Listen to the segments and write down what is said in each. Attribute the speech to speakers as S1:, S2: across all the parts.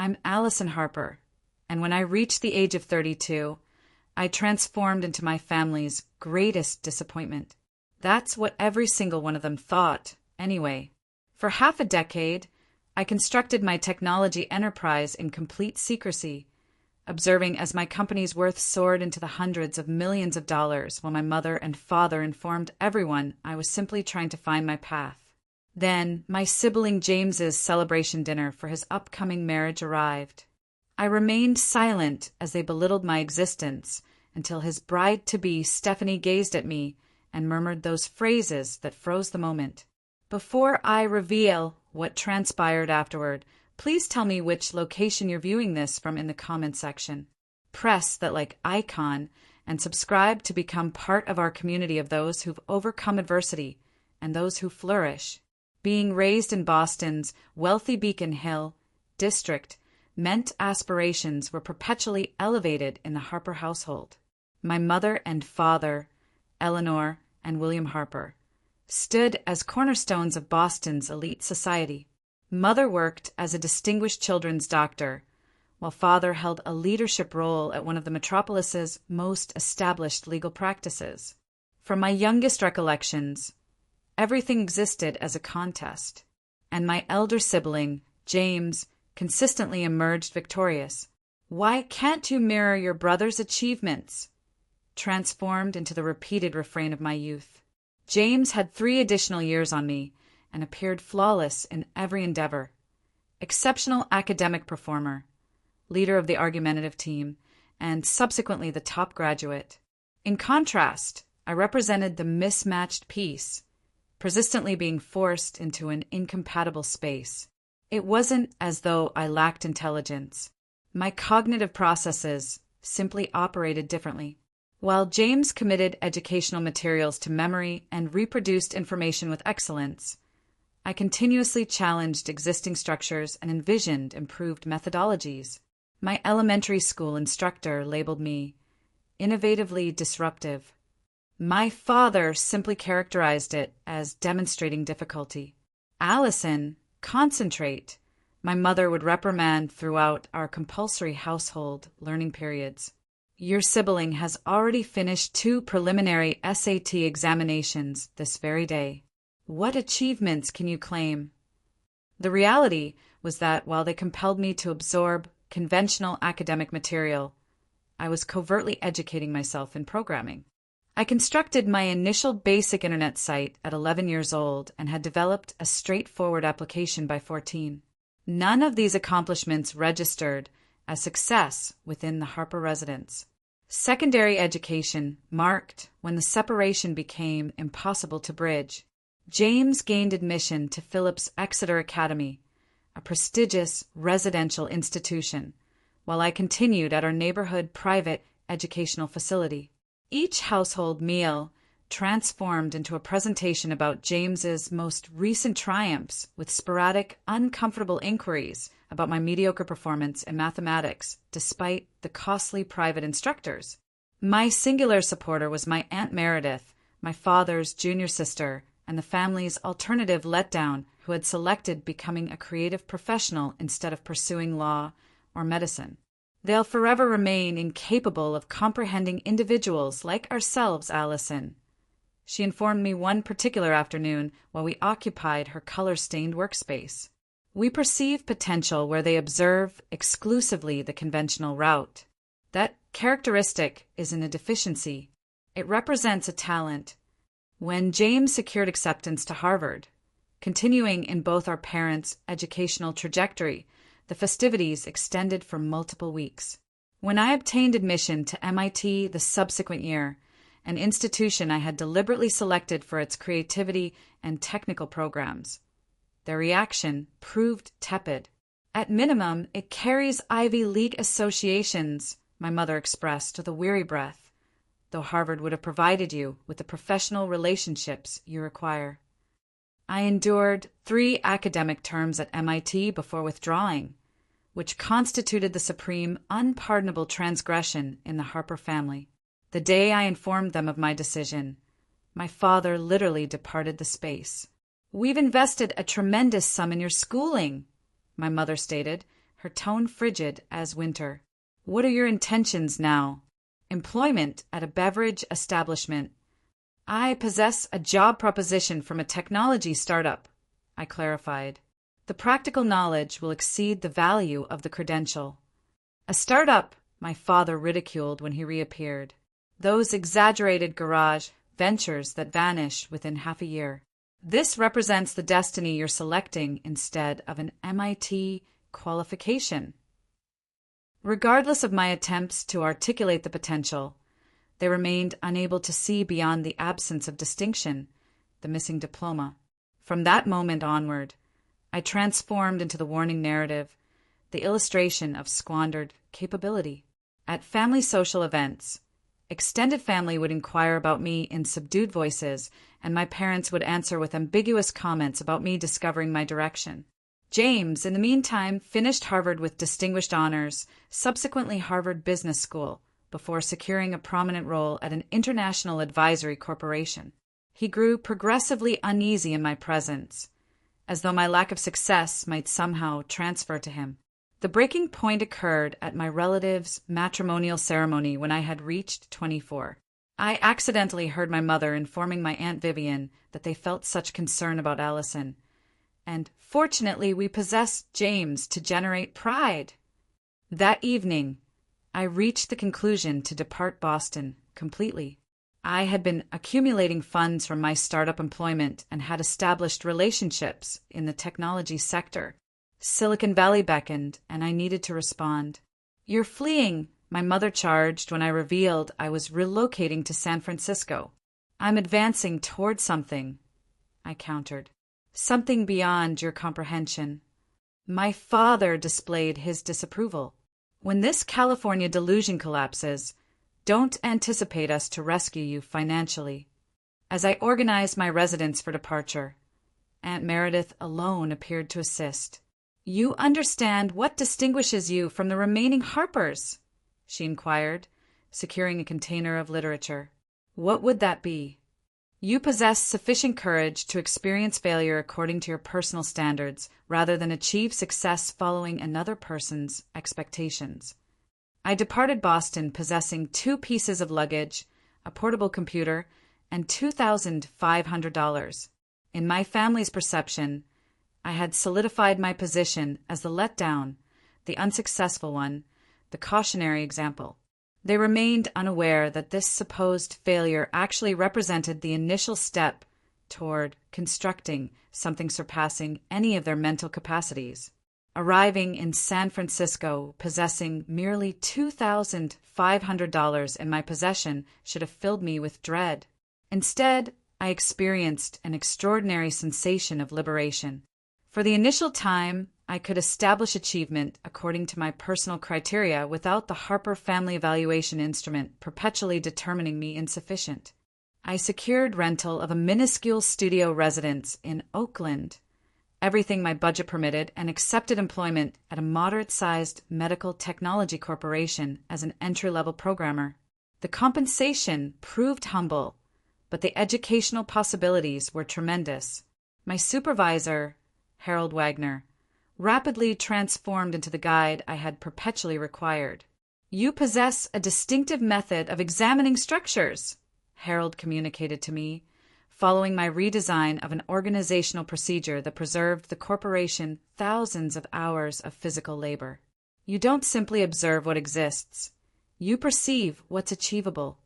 S1: I'm Allison Harper, and when I reached the age of 32, I transformed into my family's greatest disappointment. That's what every single one of them thought, anyway. For half a decade, I constructed my technology enterprise in complete secrecy, observing as my company's worth soared into the hundreds of millions of dollars while my mother and father informed everyone I was simply trying to find my path. Then, my sibling James's celebration dinner for his upcoming marriage arrived. I remained silent as they belittled my existence until his bride-to-be Stephanie gazed at me and murmured those phrases that froze the moment. Before I reveal what transpired afterward, please tell me which location you're viewing this from in the comment section. Press that like icon and subscribe to become part of our community of those who've overcome adversity and those who flourish. Being raised in Boston's wealthy Beacon Hill district meant aspirations were perpetually elevated in the Harper household. My mother and father, Eleanor and William Harper, stood as cornerstones of Boston's elite society. Mother worked as a distinguished children's doctor, while father held a leadership role at one of the metropolis's most established legal practices. From my youngest recollections, everything existed as a contest, and my elder sibling, James, consistently emerged victorious. "Why can't you mirror your brother's achievements?" transformed into the repeated refrain of my youth. James had 3 additional years on me and appeared flawless in every endeavor. Exceptional academic performer, leader of the argumentative team, and subsequently the top graduate. In contrast, I represented the mismatched piece, persistently being forced into an incompatible space. It wasn't as though I lacked intelligence. My cognitive processes simply operated differently. While James committed educational materials to memory and reproduced information with excellence, I continuously challenged existing structures and envisioned improved methodologies. My elementary school instructor labeled me innovatively disruptive. My father simply characterized it as demonstrating difficulty. "Allison, concentrate," my mother would reprimand throughout our compulsory household learning periods. "Your sibling has already finished 2 preliminary SAT examinations this very day. What achievements can you claim?" The reality was that while they compelled me to absorb conventional academic material, I was covertly educating myself in programming. I constructed my initial basic internet site at 11 years old and had developed a straightforward application by 14. None of these accomplishments registered as success within the Harper residence. Secondary education marked when the separation became impossible to bridge. James gained admission to Phillips Exeter Academy, a prestigious residential institution, while I continued at our neighborhood private educational facility. Each household meal transformed into a presentation about James's most recent triumphs with sporadic, uncomfortable inquiries about my mediocre performance in mathematics despite the costly private instructors. My singular supporter was my Aunt Meredith, my father's junior sister, and the family's alternative letdown who had selected becoming a creative professional instead of pursuing law or medicine. "They'll forever remain incapable of comprehending individuals like ourselves, Allison," she informed me one particular afternoon while we occupied her color-stained workspace. "We perceive potential where they observe exclusively the conventional route. That characteristic isn't a deficiency. It represents a talent." When James secured acceptance to Harvard, continuing in both our parents' educational trajectory, the festivities extended for multiple weeks. When I obtained admission to MIT the subsequent year, an institution I had deliberately selected for its creativity and technical programs, their reaction proved tepid. "At minimum, it carries Ivy League associations," my mother expressed with a weary breath, "though Harvard would have provided you with the professional relationships you require." I endured 3 academic terms at MIT before withdrawing, which constituted the supreme, unpardonable transgression in the Harper family. The day I informed them of my decision, my father literally departed the space. "We've invested a tremendous sum in your schooling," my mother stated, her tone frigid as winter. "What are your intentions now?" "Employment at a beverage establishment." "I possess a job proposition from a technology startup," I clarified. "The practical knowledge will exceed the value of the credential." "A startup," my father ridiculed when he reappeared. "Those exaggerated garage ventures that vanish within half a year. This represents the destiny you're selecting instead of an MIT qualification." Regardless of my attempts to articulate the potential, they remained unable to see beyond the absence of distinction, the missing diploma. From that moment onward, I transformed into the warning narrative, the illustration of squandered capability. At family social events, extended family would inquire about me in subdued voices, and my parents would answer with ambiguous comments about me discovering my direction. James, in the meantime, finished Harvard with distinguished honors, subsequently Harvard Business School, before securing a prominent role at an international advisory corporation. He grew progressively uneasy in my presence, as though my lack of success might somehow transfer to him. The breaking point occurred at my relative's matrimonial ceremony when I had reached 24. I accidentally heard my mother informing my Aunt Vivian that they felt such concern about Allison, and fortunately we possessed James to generate pride. That evening, I reached the conclusion to depart Boston completely. I had been accumulating funds from my startup employment and had established relationships in the technology sector. Silicon Valley beckoned, and I needed to respond. "You're fleeing," my mother charged when I revealed I was relocating to San Francisco. "I'm advancing toward something," I countered. "Something beyond your comprehension." My father displayed his disapproval. "When this California delusion collapses, don't anticipate us to rescue you financially." As I organized my residence for departure, Aunt Meredith alone appeared to assist. "You understand what distinguishes you from the remaining Harpers?" she inquired, securing a container of literature. "What would that be?" "You possess sufficient courage to experience failure according to your personal standards, rather than achieve success following another person's expectations." I departed Boston possessing 2 pieces of luggage, a portable computer, and $2,500. In my family's perception, I had solidified my position as the letdown, the unsuccessful one, the cautionary example. They remained unaware that this supposed failure actually represented the initial step toward constructing something surpassing any of their mental capacities. Arriving in San Francisco possessing merely $2,500 in my possession should have filled me with dread. Instead, I experienced an extraordinary sensation of liberation. For the initial time, I could establish achievement according to my personal criteria without the Harper Family Evaluation Instrument perpetually determining me insufficient. I secured rental of a minuscule studio residence in Oakland, everything my budget permitted, and accepted employment at a moderate-sized medical technology corporation as an entry-level programmer. The compensation proved humble, but the educational possibilities were tremendous. My supervisor, Harold Wagner, rapidly transformed into the guide I had perpetually required. "You possess a distinctive method of examining structures," Harold communicated to me, following my redesign of an organizational procedure that preserved the corporation thousands of hours of physical labor. "You don't simply observe what exists. You perceive what's achievable."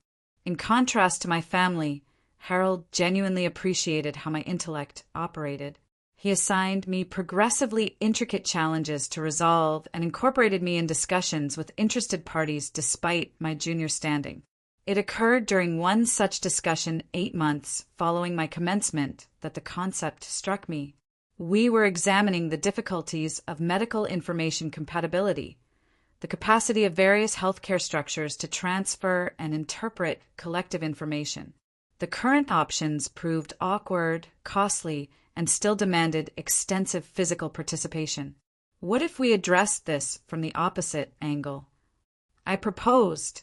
S1: In contrast to my family, Harold genuinely appreciated how my intellect operated. He assigned me progressively intricate challenges to resolve and incorporated me in discussions with interested parties despite my junior standing. It occurred during one such discussion 8 months following my commencement that the concept struck me. We were examining the difficulties of medical information compatibility, the capacity of various healthcare structures to transfer and interpret collective information. The current options proved awkward, costly, and still demanded extensive physical participation. What if we addressed this from the opposite angle? I proposed,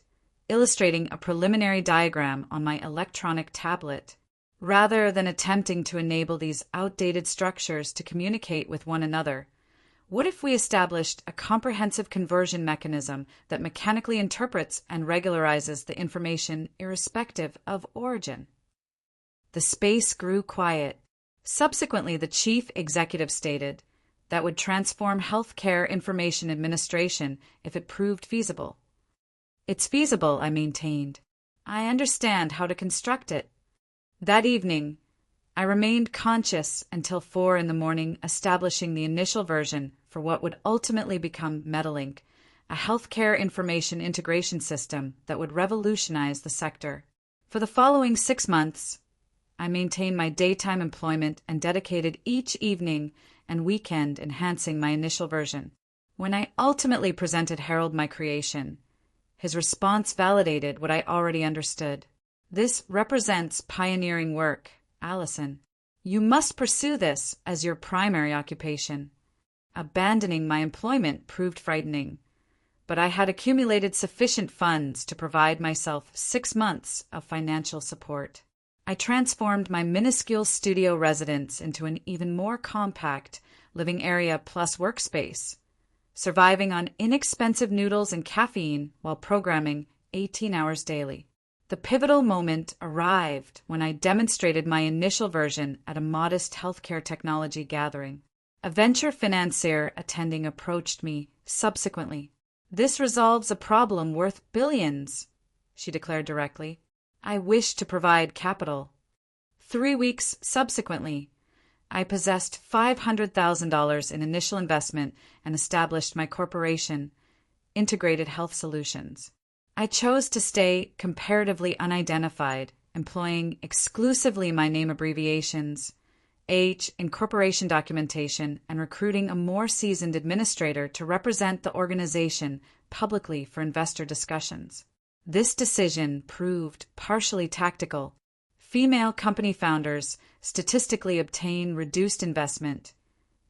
S1: illustrating a preliminary diagram on my electronic tablet. Rather than attempting to enable these outdated structures to communicate with one another, What if we established a comprehensive conversion mechanism that mechanically interprets and regularizes the information irrespective of origin? The space grew quiet. Subsequently, the chief executive stated that would transform healthcare information administration if it proved feasible. It's feasible, I maintained. I understand how to construct it. That evening, I remained conscious until 4 a.m, establishing the initial version for what would ultimately become Metalink, a healthcare information integration system that would revolutionize the sector. For the following 6 months, I maintained my daytime employment and dedicated each evening and weekend enhancing my initial version. When I ultimately presented Harold my creation, his response validated what I already understood. This represents pioneering work, Allison. You must pursue this as your primary occupation. Abandoning my employment proved frightening, but I had accumulated sufficient funds to provide myself 6 months of financial support. I transformed my minuscule studio residence into an even more compact living area plus workspace, surviving on inexpensive noodles and caffeine while programming 18 hours daily. The pivotal moment arrived when I demonstrated my initial version at a modest healthcare technology gathering. A venture financier attending approached me subsequently. "This resolves a problem worth billions," she declared directly. I wish to provide capital. 3 weeks subsequently, I possessed $500,000 in initial investment and established my corporation, Integrated Health Solutions. I chose to stay comparatively unidentified, employing exclusively my name abbreviations, age, incorporation documentation, and recruiting a more seasoned administrator to represent the organization publicly for investor discussions. This decision proved partially tactical. Female company founders statistically obtain reduced investment,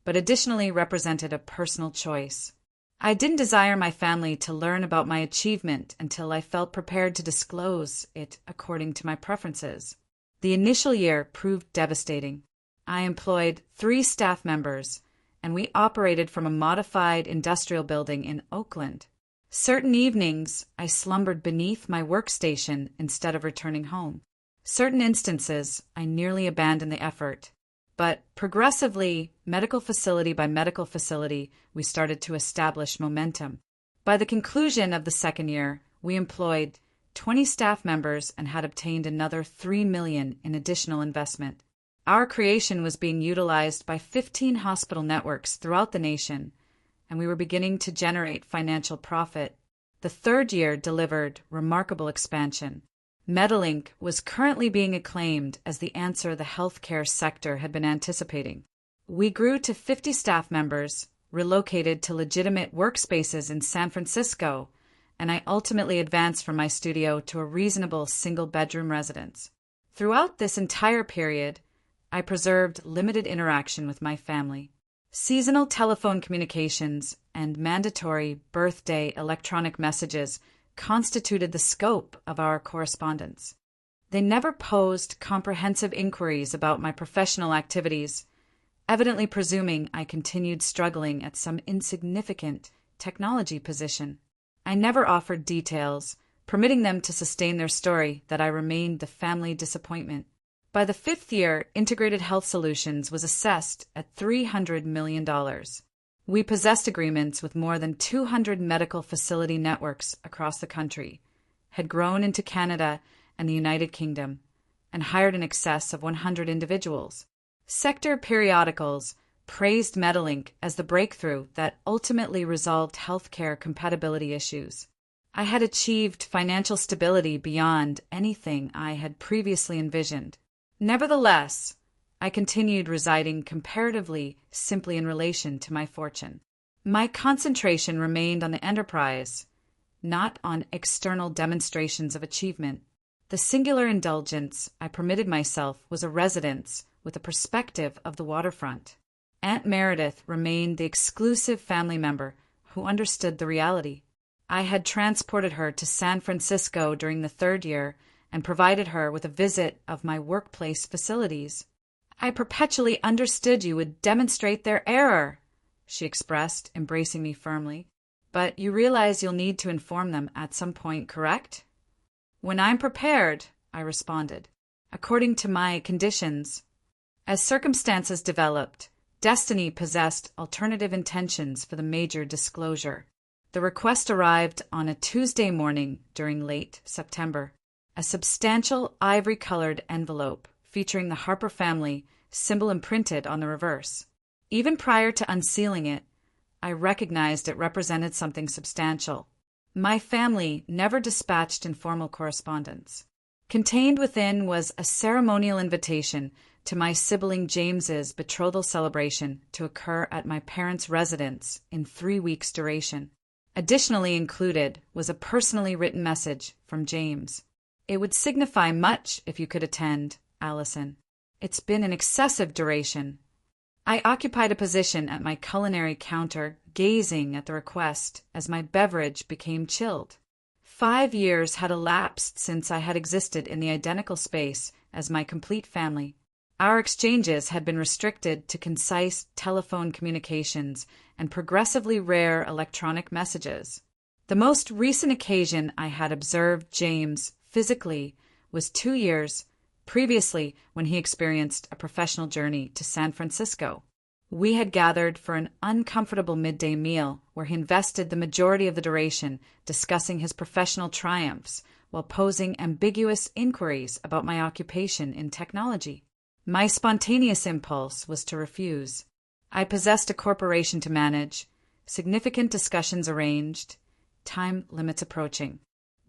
S1: but additionally represented a personal choice. I didn't desire my family to learn about my achievement until I felt prepared to disclose it according to my preferences. The initial year proved devastating. I employed 3 staff members, and we operated from a modified industrial building in Oakland. Certain evenings, I slumbered beneath my workstation instead of returning home. Certain instances, I nearly abandoned the effort. But progressively, medical facility by medical facility, we started to establish momentum. By the conclusion of the second year, we employed 20 staff members and had obtained another $3 million in additional investment. Our creation was being utilized by 15 hospital networks throughout the nation, and we were beginning to generate financial profit. The third year delivered remarkable expansion. Metalink was currently being acclaimed as the answer the healthcare sector had been anticipating. We grew to 50 staff members, relocated to legitimate workspaces in San Francisco, and I ultimately advanced from my studio to a reasonable single-bedroom residence. Throughout this entire period, I preserved limited interaction with my family. Seasonal telephone communications and mandatory birthday electronic messages constituted the scope of our correspondence. They never posed comprehensive inquiries about my professional activities, evidently presuming I continued struggling at some insignificant technology position. I never offered details, permitting them to sustain their story that I remained the family disappointment. By the 5th year, Integrated Health Solutions was assessed at $300 million. We possessed agreements with more than 200 medical facility networks across the country, had grown into Canada and the United Kingdom, and hired in excess of 100 individuals. Sector periodicals praised Metalink as the breakthrough that ultimately resolved healthcare compatibility issues. I had achieved financial stability beyond anything I had previously envisioned. Nevertheless, I continued residing comparatively simply in relation to my fortune. My concentration remained on the enterprise, not on external demonstrations of achievement. The singular indulgence I permitted myself was a residence with a perspective of the waterfront. Aunt Meredith remained the exclusive family member who understood the reality. I had transported her to San Francisco during the 3rd year and provided her with a visit of my workplace facilities. I perpetually understood you would demonstrate their error, she expressed, embracing me firmly. But you realize you'll need to inform them at some point, correct? When I'm prepared, I responded, according to my conditions. As circumstances developed, destiny possessed alternative intentions for the major disclosure. The request arrived on a Tuesday morning during late September. A substantial ivory-colored envelope featuring the Harper family symbol imprinted on the reverse. Even prior to unsealing it, I recognized it represented something substantial. My family never dispatched informal correspondence. Contained within was a ceremonial invitation to my sibling James's betrothal celebration to occur at my parents' residence in 3 weeks' duration. Additionally included was a personally written message from James. It would signify much if you could attend, Allison. It's been an excessive duration. I occupied a position at my culinary counter, gazing at the request as my beverage became chilled. 5 years had elapsed since I had existed in the identical space as my complete family. Our exchanges had been restricted to concise telephone communications and progressively rare electronic messages. The most recent occasion I had observed James physically was 2 years previously when he experienced a professional journey to San Francisco. We had gathered for an uncomfortable midday meal where he invested the majority of the duration discussing his professional triumphs while posing ambiguous inquiries about my occupation in technology. My spontaneous impulse was to refuse. I possessed a corporation to manage, significant discussions arranged, time limits approaching.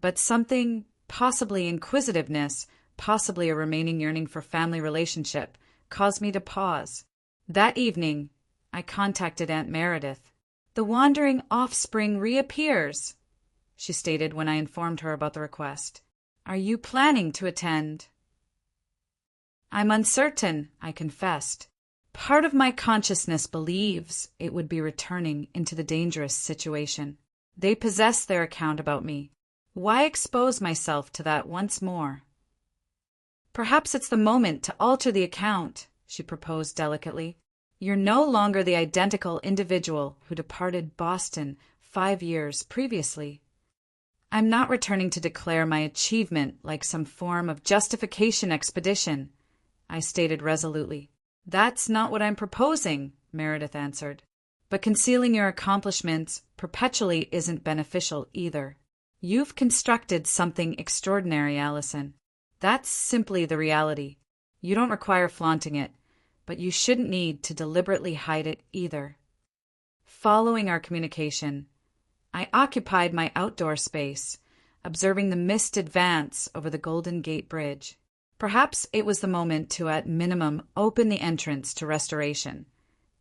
S1: But something, possibly inquisitiveness, possibly a remaining yearning for family relationship, caused me to pause. That evening, I contacted Aunt Meredith. "The wandering offspring reappears," she stated when I informed her about the request. "Are you planning to attend?" "I'm uncertain," I confessed. Part of my consciousness believes it would be returning into the dangerous situation. They possess their account about me. Why expose myself to that once more? "Perhaps it's the moment to alter the account," she proposed delicately. "You're no longer the identical individual who departed Boston 5 years previously." "I'm not returning to declare my achievement like some form of justification expedition," I stated resolutely. "That's not what I'm proposing," Meredith answered. "But concealing your accomplishments perpetually isn't beneficial either. You've constructed something extraordinary, Allison. That's simply the reality. You don't require flaunting it, but you shouldn't need to deliberately hide it either." Following our communication, I occupied my outdoor space, observing the mist advance over the Golden Gate Bridge. Perhaps it was the moment to, at minimum, open the entrance to restoration,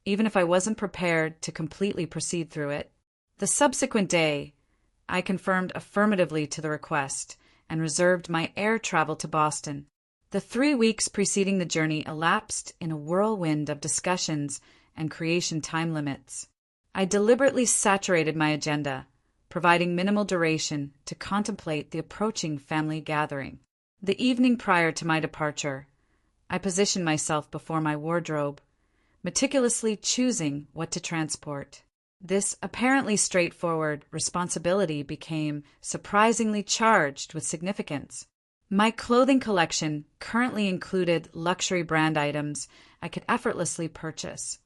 S1: even if I wasn't prepared to completely proceed through it. The subsequent day, I confirmed affirmatively to the request and reserved my air travel to Boston. The 3 weeks preceding the journey elapsed in a whirlwind of discussions and creation time limits. I deliberately saturated my agenda, providing minimal duration to contemplate the approaching family gathering. The evening prior to my departure, I positioned myself before my wardrobe, meticulously choosing what to transport. This apparently straightforward responsibility became surprisingly charged with significance. My clothing collection currently included luxury brand items I could effortlessly purchase,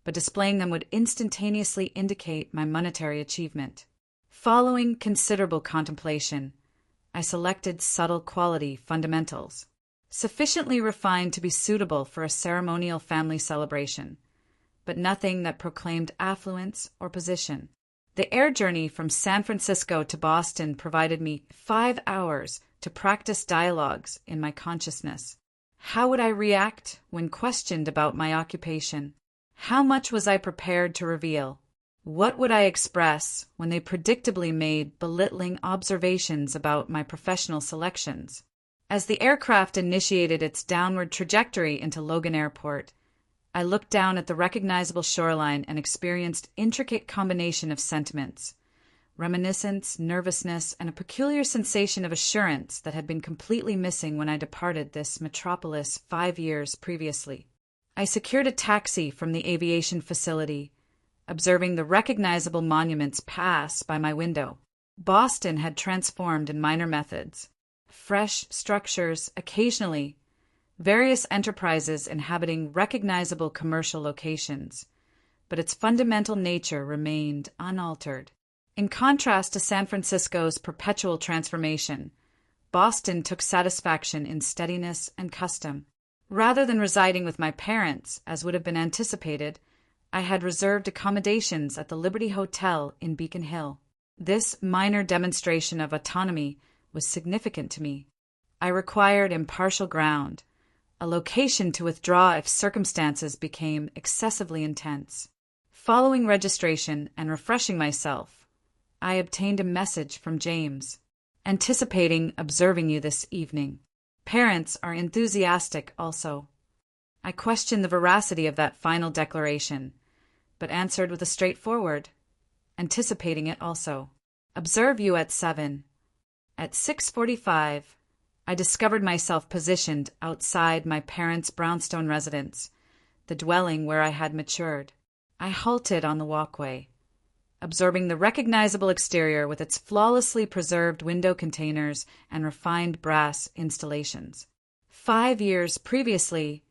S1: but displaying them would instantaneously indicate my monetary achievement. Following considerable contemplation, I selected subtle quality fundamentals, sufficiently refined to be suitable for a ceremonial family celebration, but nothing that proclaimed affluence or position. The air journey from San Francisco to Boston provided me 5 hours to practice dialogues in my consciousness. How would I react when questioned about my occupation? How much was I prepared to reveal? What would I express when they predictably made belittling observations about my professional selections? As the aircraft initiated its downward trajectory into Logan Airport, I looked down at the recognizable shoreline and experienced intricate combination of sentiments: reminiscence, nervousness, and a peculiar sensation of assurance that had been completely missing when I departed this metropolis 5 years previously. I secured a taxi from the aviation facility, observing the recognizable monuments pass by my window. Boston had transformed in minor methods. Fresh structures occasionally, various enterprises inhabiting recognizable commercial locations, but its fundamental nature remained unaltered. In contrast to San Francisco's perpetual transformation, Boston took satisfaction in steadiness and custom. Rather than residing with my parents, as would have been anticipated, I had reserved accommodations at the Liberty Hotel in Beacon Hill. This minor demonstration of autonomy was significant to me. I required impartial ground, a location to withdraw if circumstances became excessively intense. Following registration and refreshing myself, I obtained a message from James. Anticipating observing you this evening. Parents are enthusiastic also. I questioned the veracity of that final declaration, but answered with a straightforward, anticipating it also. Observe you at 7. At 6:45, I discovered myself positioned outside my parents' brownstone residence, the dwelling where I had matured. I halted on the walkway, absorbing the recognizable exterior with its flawlessly preserved window containers and refined brass installations. 5 years previously,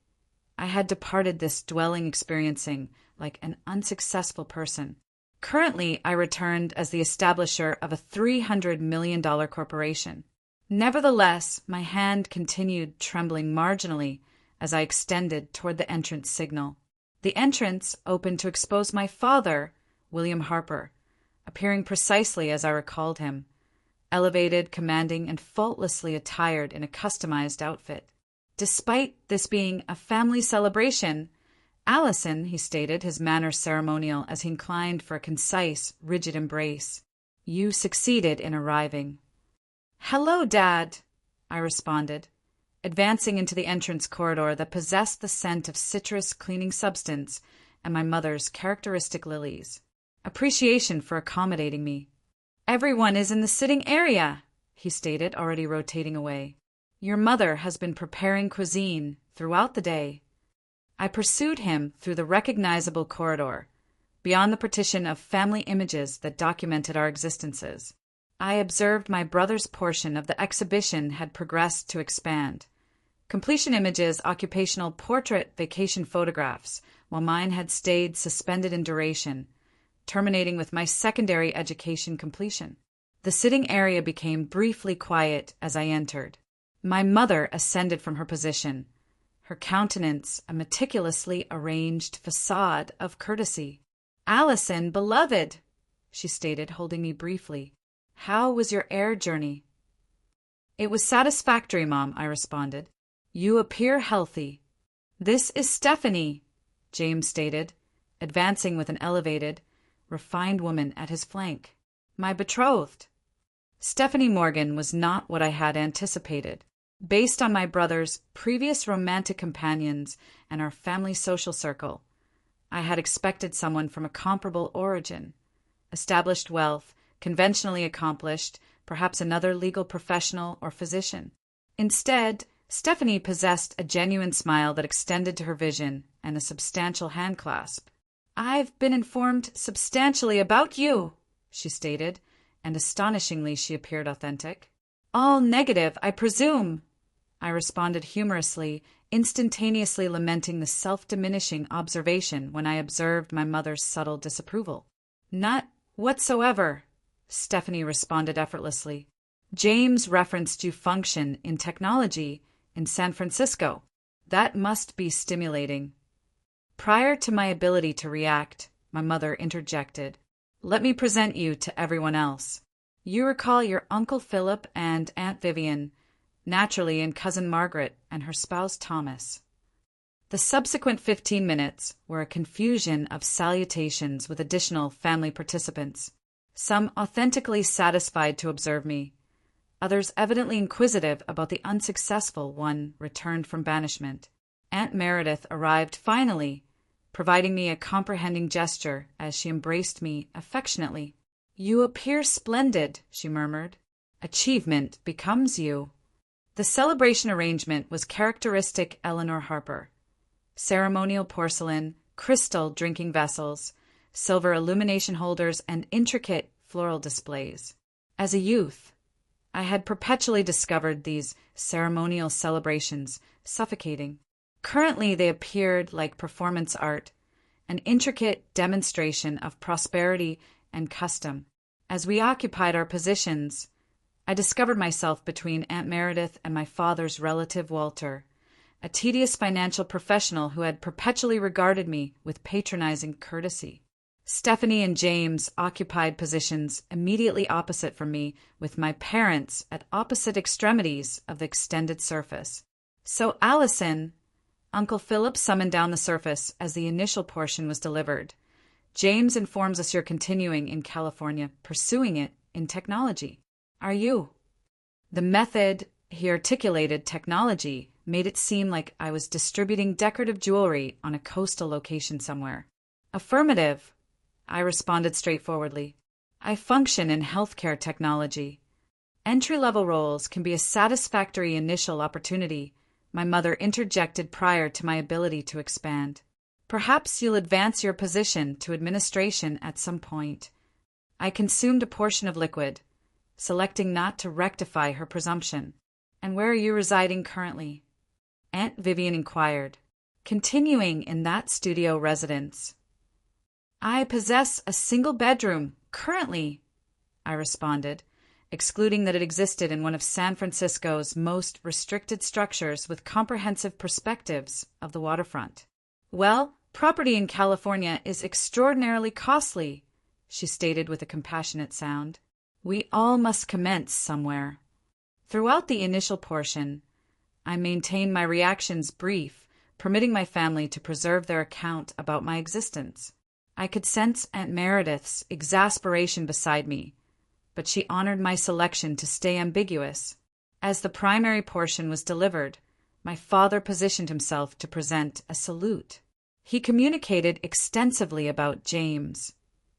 S1: I had departed this dwelling experiencing like an unsuccessful person. Currently, I returned as the establisher of a $300 million corporation. Nevertheless, my hand continued trembling marginally as I extended toward the entrance signal. The entrance opened to expose my father, William Harper, appearing precisely as I recalled him, elevated, commanding, and faultlessly attired in a customized outfit. Despite this being a family celebration, Allison, he stated, his manner ceremonial as he inclined for a concise, rigid embrace, you succeeded in arriving. Hello, Dad, I responded, advancing into the entrance corridor that possessed the scent of citrus cleaning substance and my mother's characteristic lilies. Appreciation for accommodating me. Everyone is in the sitting area, he stated, already rotating away. Your mother has been preparing cuisine throughout the day. I pursued him through the recognizable corridor, beyond the partition of family images that documented our existences. I observed my brother's portion of the exhibition had progressed to expand. Completion images, occupational portrait, vacation photographs, while mine had stayed suspended in duration, terminating with my secondary education completion. The sitting area became briefly quiet as I entered. My mother ascended from her position, her countenance a meticulously arranged facade of courtesy. Allison, beloved, she stated, holding me briefly. How was your air journey? It was satisfactory, Mom, I responded. You appear healthy. This is Stephanie, James stated, advancing with an elevated, refined woman at his flank. My betrothed. Stephanie Morgan was not what I had anticipated. Based on my brother's previous romantic companions and our family social circle, I had expected someone from a comparable origin, established wealth, conventionally accomplished, perhaps another legal professional or physician. Instead, Stephanie possessed a genuine smile that extended to her vision and a substantial handclasp. I've been informed substantially about you, she stated, and astonishingly she appeared authentic. All negative, I presume, I responded humorously, instantaneously lamenting the self-diminishing observation when I observed my mother's subtle disapproval. Not whatsoever, Stephanie responded effortlessly. James referenced you function in technology in San Francisco. That must be stimulating. Prior to my ability to react, my mother interjected. Let me present you to everyone else. You recall your Uncle Philip and Aunt Vivian, naturally, and Cousin Margaret and her spouse Thomas. The subsequent 15 minutes were a confusion of salutations with additional family participants, some authentically satisfied to observe me, others evidently inquisitive about the unsuccessful one returned from banishment. Aunt Meredith arrived finally, providing me a comprehending gesture as she embraced me affectionately. You appear splendid, she murmured. Achievement becomes you. The celebration arrangement was characteristic Eleanor Harper. Ceremonial porcelain, crystal drinking vessels, silver illumination holders, and intricate floral displays. As a youth, I had perpetually discovered these ceremonial celebrations suffocating. Currently, they appeared like performance art, an intricate demonstration of prosperity and custom. As we occupied our positions, I discovered myself between Aunt Meredith and my father's relative Walter, a tedious financial professional who had perpetually regarded me with patronizing courtesy. Stephanie and James occupied positions immediately opposite from me, with my parents at opposite extremities of the extended surface. So Allison, Uncle Philip summoned down the surface as the initial portion was delivered. James informs us you're continuing in California, pursuing it in technology. Are you? The method he articulated, technology, made it seem like I was distributing decorative jewelry on a coastal location somewhere. Affirmative, I responded straightforwardly. I function in healthcare technology. Entry-level roles can be a satisfactory initial opportunity, my mother interjected prior to my ability to expand. Perhaps you'll advance your position to administration at some point. I consumed a portion of liquid, selecting not to rectify her presumption. And where are you residing currently? Aunt Vivian inquired. Continuing in that studio residence. I possess a single bedroom, currently, I responded, excluding that it existed in one of San Francisco's most restricted structures with comprehensive perspectives of the waterfront. Well, property in California is extraordinarily costly, she stated with a compassionate sound. We all must commence somewhere. Throughout the initial portion, I maintained my reactions brief, permitting my family to preserve their account about my existence. I could sense Aunt Meredith's exasperation beside me, but she honored my selection to stay ambiguous. As the primary portion was delivered, my father positioned himself to present a salute. He communicated extensively about James,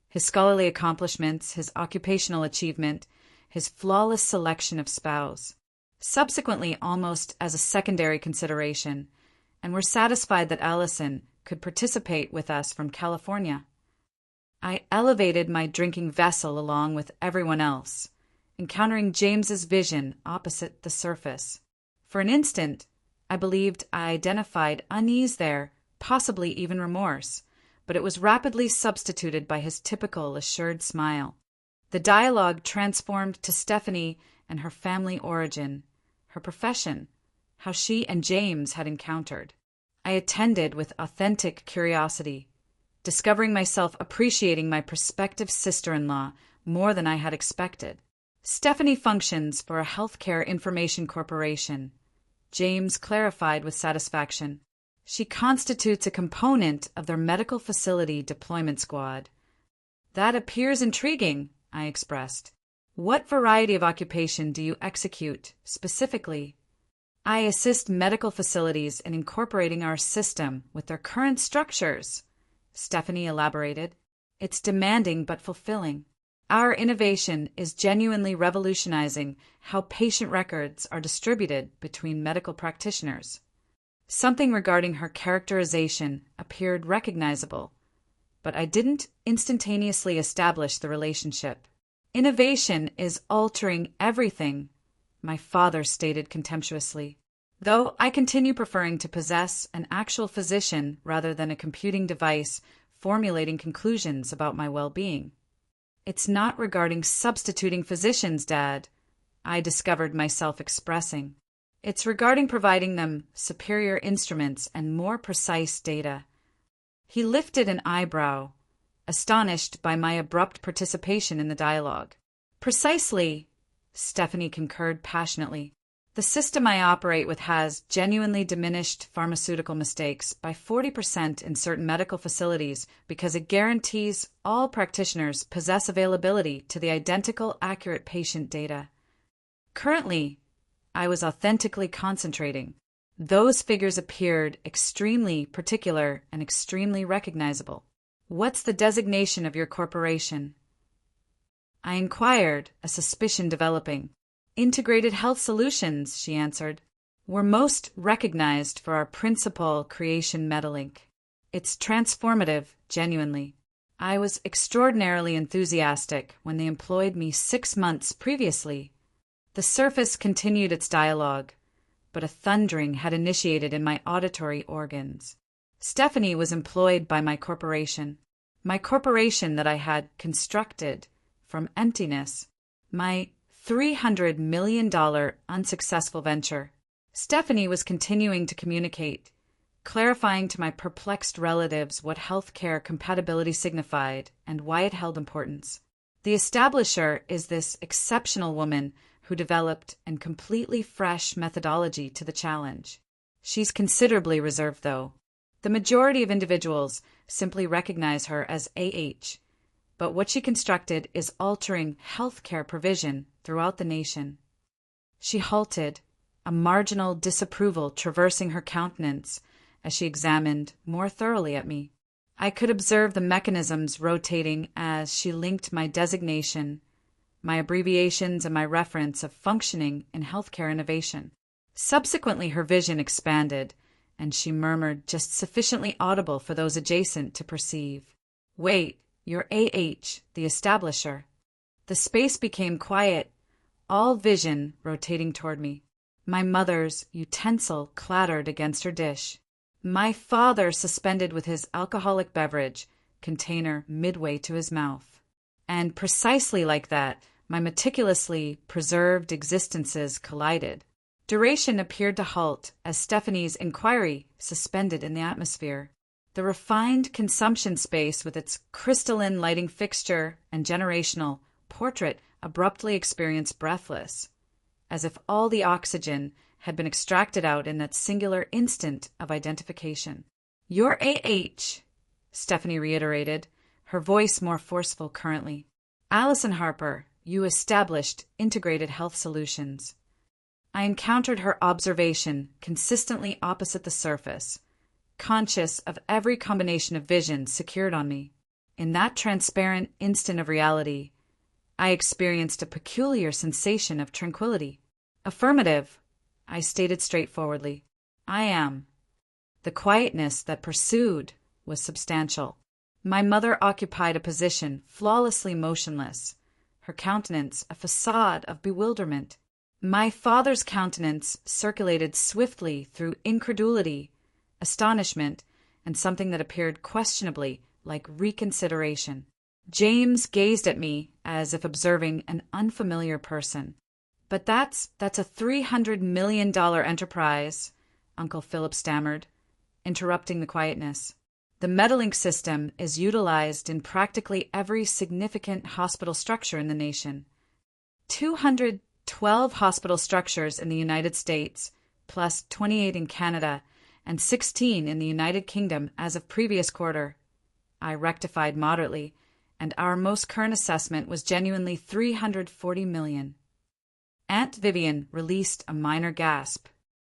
S1: his scholarly accomplishments, his occupational achievement, his flawless selection of spouse, subsequently almost as a secondary consideration, and were satisfied that Allison could participate with us from California. I elevated my drinking vessel along with everyone else, encountering James's vision opposite the surface. For an instant, I believed I identified unease there, possibly even remorse, but it was rapidly substituted by his typical assured smile. The dialogue transformed to Stephanie and her family origin, her profession, how she and James had encountered. I attended with authentic curiosity, discovering myself appreciating my prospective sister-in-law more than I had expected. Stephanie functions for a healthcare information corporation, James clarified with satisfaction. She constitutes a component of their medical facility deployment squad. That appears intriguing, I expressed. What variety of occupation do you execute, specifically? I assist medical facilities in incorporating our system with their current structures, Stephanie elaborated. It's demanding but fulfilling. Our innovation is genuinely revolutionizing how patient records are distributed between medical practitioners. Something regarding her characterization appeared recognizable, but I didn't instantaneously establish the relationship. Innovation is altering everything, my father stated contemptuously, though I continue preferring to possess an actual physician rather than a computing device formulating conclusions about my well-being. It's not regarding substituting physicians, Dad, I discovered myself expressing. It's regarding providing them superior instruments and more precise data. He lifted an eyebrow, astonished by my abrupt participation in the dialogue. Precisely, Stephanie concurred passionately. The system I operate with has genuinely diminished pharmaceutical mistakes by 40% in certain medical facilities because it guarantees all practitioners possess availability to the identical accurate patient data. Currently, I was authentically concentrating. Those figures appeared extremely particular and extremely recognizable. What's the designation of your corporation? I inquired, a suspicion developing. Integrated Health Solutions, she answered. We're most recognized for our principal creation Metalink. It's transformative, genuinely. I was extraordinarily enthusiastic when they employed me 6 months previously. The surface continued its dialogue, but a thundering had initiated in my auditory organs. Stephanie was employed by my corporation that I had constructed from emptiness, my $300 million unsuccessful venture. Stephanie was continuing to communicate, clarifying to my perplexed relatives what healthcare compatibility signified and why it held importance. The establisher is this exceptional woman who developed a completely fresh methodology to the challenge. She's considerably reserved, though. The majority of individuals simply recognize her as AH, but what she constructed is altering healthcare provision throughout the nation. She halted, a marginal disapproval traversing her countenance as she examined more thoroughly at me. I could observe the mechanisms rotating as she linked my designation, my abbreviations, and my reference of functioning in healthcare innovation. Subsequently, her vision expanded, and she murmured just sufficiently audible for those adjacent to perceive. "Wait, you're AH, the establisher." The space became quiet, all vision rotating toward me. My mother's utensil clattered against her dish. My father suspended with his alcoholic beverage container midway to his mouth. And precisely like that, my meticulously preserved existences collided. Duration appeared to halt as Stephanie's inquiry suspended in the atmosphere. The refined consumption space with its crystalline lighting fixture and generational portrait abruptly experienced breathless, as if all the oxygen had been extracted out in that singular instant of identification. "You're AH," Stephanie reiterated, her voice more forceful currently. "Allison Harper, you established integrated health solutions." I encountered her observation consistently opposite the surface, conscious of every combination of vision secured on me. In that transparent instant of reality, I experienced a peculiar sensation of tranquility. "Affirmative," I stated straightforwardly. "I am." The quietness that pursued was substantial. My mother occupied a position flawlessly motionless, her countenance a facade of bewilderment. My father's countenance circulated swiftly through incredulity, astonishment, and something that appeared questionably like reconsideration. James gazed at me as if observing an unfamiliar person. "But that's a $300 million enterprise," Uncle Philip stammered, interrupting the quietness. "The Metalink system is utilized in practically every significant hospital structure in the nation. 212 hospital structures in the United States, plus 28 in Canada, and 16 in the United Kingdom as of previous quarter," I rectified moderately, and our most current assessment was genuinely 340 million. Aunt Vivian released a minor gasp.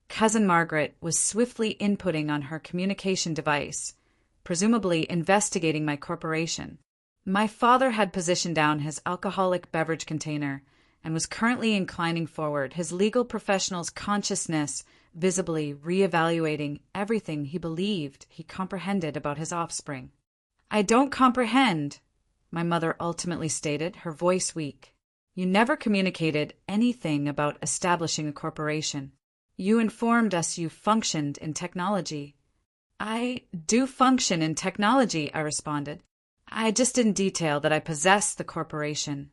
S1: Cousin Margaret was swiftly inputting on her communication device, presumably investigating my corporation. My father had positioned down his alcoholic beverage container and was currently inclining forward, his legal professional's consciousness visibly reevaluating everything he believed he comprehended about his offspring. "I don't comprehend," my mother ultimately stated, her voice weak. "You never communicated anything about establishing a corporation. You informed us you functioned in technology." "I do function in technology," I responded. "I just didn't detail that I possess the corporation."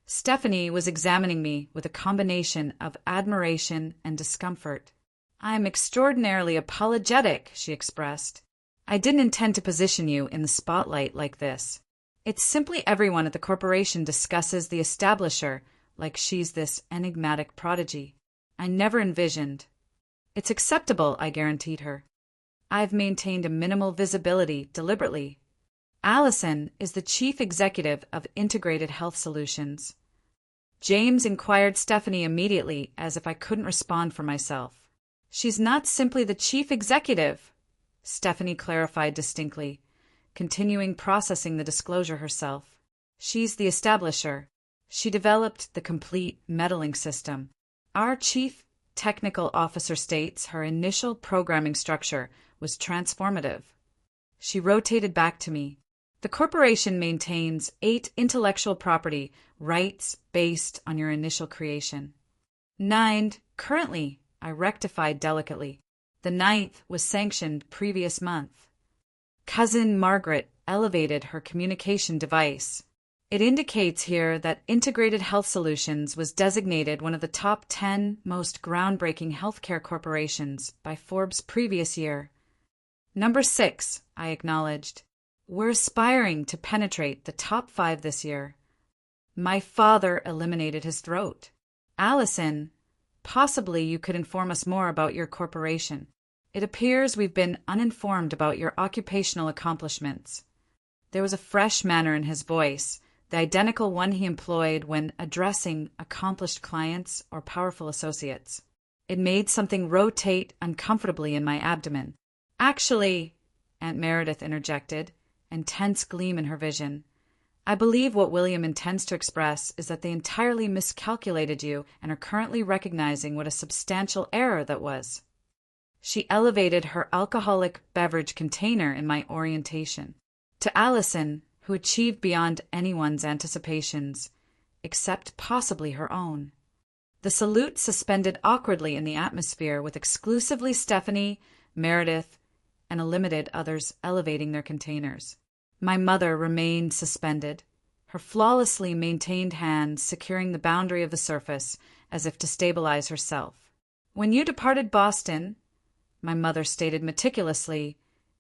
S1: Stephanie was examining me with a combination of admiration and discomfort. "I'm extraordinarily apologetic," she expressed. "I didn't intend to position you in the spotlight like this. It's simply everyone at the corporation discusses the establisher like she's this enigmatic prodigy. I never envisioned." "It's acceptable," I guaranteed her. "I've maintained a minimal visibility deliberately. Allison is the chief executive of Integrated Health Solutions." James inquired Stephanie immediately, as if I couldn't respond for myself. "She's not simply the chief executive," Stephanie clarified distinctly, continuing processing the disclosure herself. "She's the establisher. She developed the complete Metalink system. Our chief technical officer states her initial programming structure was transformative." She rotated back to me. "The The corporation maintains 8 intellectual property rights based on your initial creation. 9. Currently, I rectified delicately. The 9th was sanctioned previous month. Cousin Margaret elevated her communication device. It indicates here that Integrated Health Solutions was designated one of the top 10 most groundbreaking healthcare corporations by Forbes previous year. Number 6, I acknowledged. We're aspiring to penetrate the top 5 this year. My father eliminated his throat. Allison, possibly you could inform us more about your corporation. It appears we've been uninformed about your occupational accomplishments. There was a fresh manner in his voice, the identical one he employed when addressing accomplished clients or powerful associates. It made something rotate uncomfortably in my abdomen. Actually, Aunt Meredith interjected, intense gleam in her vision, I believe what William intends to express is that they entirely miscalculated you and are currently recognizing what a substantial error that was. She elevated her alcoholic beverage container in my orientation. To Allison, who achieved beyond anyone's anticipations, except possibly her own. The salute suspended awkwardly in the atmosphere with exclusively Stephanie, Meredith, and a limited others elevating their containers. My mother remained suspended, her flawlessly maintained hands securing the boundary of the surface as if to stabilize herself. When you departed Boston, my mother stated meticulously,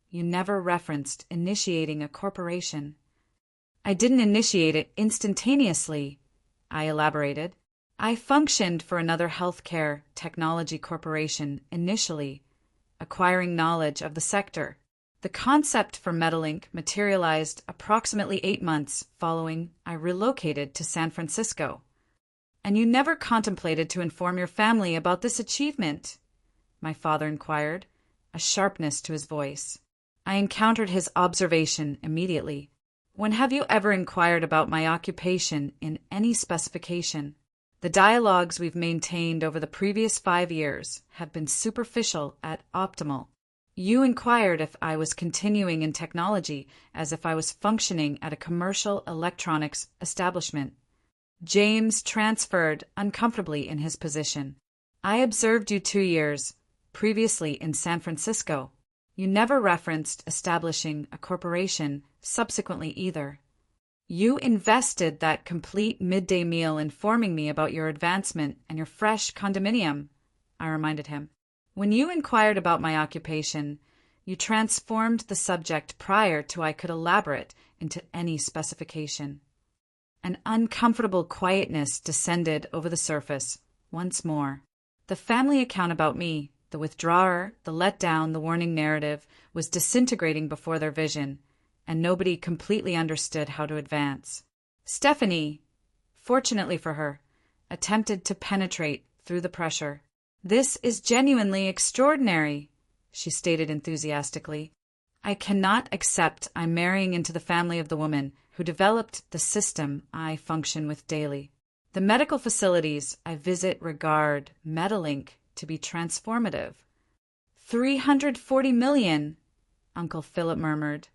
S1: you never referenced initiating a corporation. I didn't initiate it instantaneously, I elaborated. I functioned for another healthcare technology corporation initially, acquiring knowledge of the sector. The concept for Metalink materialized approximately 8 months following I relocated to San Francisco. And you never contemplated to inform your family about this achievement? My father inquired, a sharpness to his voice. I encountered his observation immediately. When have you ever inquired about my occupation in any specification? The dialogues we've maintained over the previous 5 years have been superficial at optimal. You inquired if I was continuing in technology as if I was functioning at a commercial electronics establishment. James transferred uncomfortably in his position. I observed you 2 years, previously in San Francisco. You never referenced establishing a corporation subsequently either. You invested that complete midday meal informing me about your advancement and your fresh condominium, I reminded him. When you inquired about my occupation, you transformed the subject prior to I could elaborate into any specification. An uncomfortable quietness descended over the surface once more. The family account about me, the withdrawer, the letdown, the warning narrative, was disintegrating before their vision, and nobody completely understood how to advance. Stephanie, fortunately for her, attempted to penetrate through the pressure. This is genuinely extraordinary, she stated enthusiastically. I cannot accept I'm marrying into the family of the woman who developed the system I function with daily. The medical facilities I visit regard Metalink to be transformative. 340 million, Uncle Philip murmured,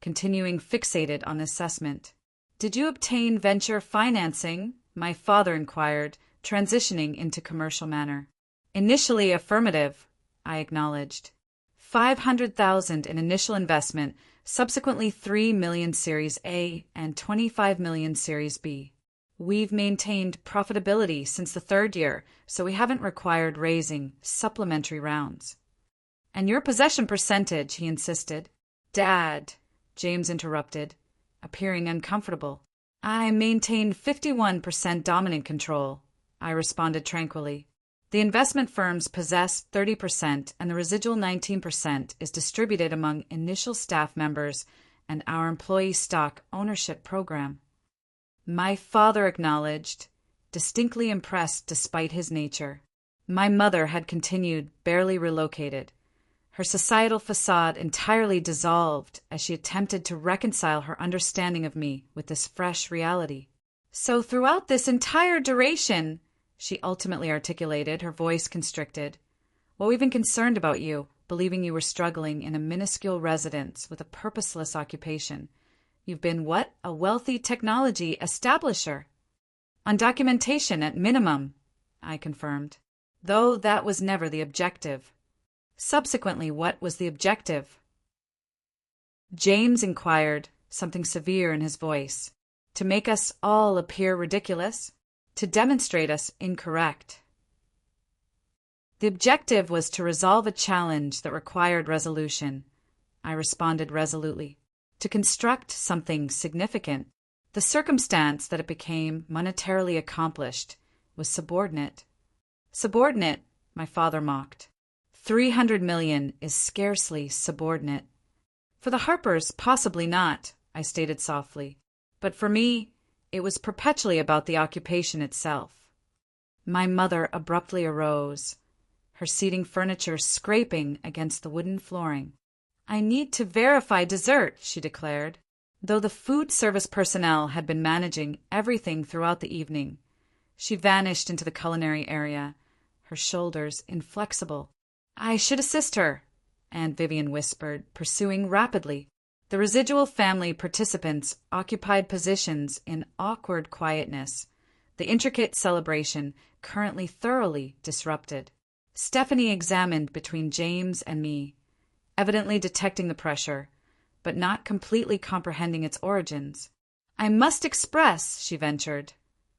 S1: continuing fixated on assessment. Did you obtain venture financing? My father inquired, transitioning into commercial manner. Initially affirmative, I acknowledged. 500,000 in initial investment, subsequently 3 million Series A and 25 million Series B. We've maintained profitability since the 3rd year, so we haven't required raising supplementary rounds. And your possession percentage, he insisted. Dad, James interrupted, appearing uncomfortable. I maintain 51% dominant control, I responded tranquilly. The investment firms possess 30% and the residual 19% is distributed among initial staff members and our employee stock ownership program. My father acknowledged, distinctly impressed despite his nature. My mother had continued, barely relocated, her societal facade entirely dissolved as she attempted to reconcile her understanding of me with this fresh reality. So throughout this entire duration, she ultimately articulated, her voice constricted, what we've been concerned about you, believing you were struggling in a minuscule residence with a purposeless occupation, You've been what? A wealthy technology establisher. On documentation at minimum, I confirmed, though that was never the objective. Subsequently, what was the objective? James inquired, something severe in his voice. To make us all appear ridiculous? To demonstrate us incorrect? The objective was to resolve a challenge that required resolution. I responded resolutely. To construct something significant. The circumstance that it became monetarily accomplished was subordinate. Subordinate, my father mocked. 300 million is scarcely subordinate. For the Harpers, possibly not, I stated softly. But for me, it was perpetually about the occupation itself. My mother abruptly arose, her seating furniture scraping against the wooden flooring. I need to verify dessert, she declared, though the food service personnel had been managing everything throughout the evening. She vanished into the culinary area, her shoulders inflexible. I should assist her, Aunt Vivian whispered, pursuing rapidly. The residual family participants occupied positions in awkward quietness, the intricate celebration currently thoroughly disrupted. Stephanie examined between James and me, evidently detecting the pressure, but not completely comprehending its origins. I must express, she ventured.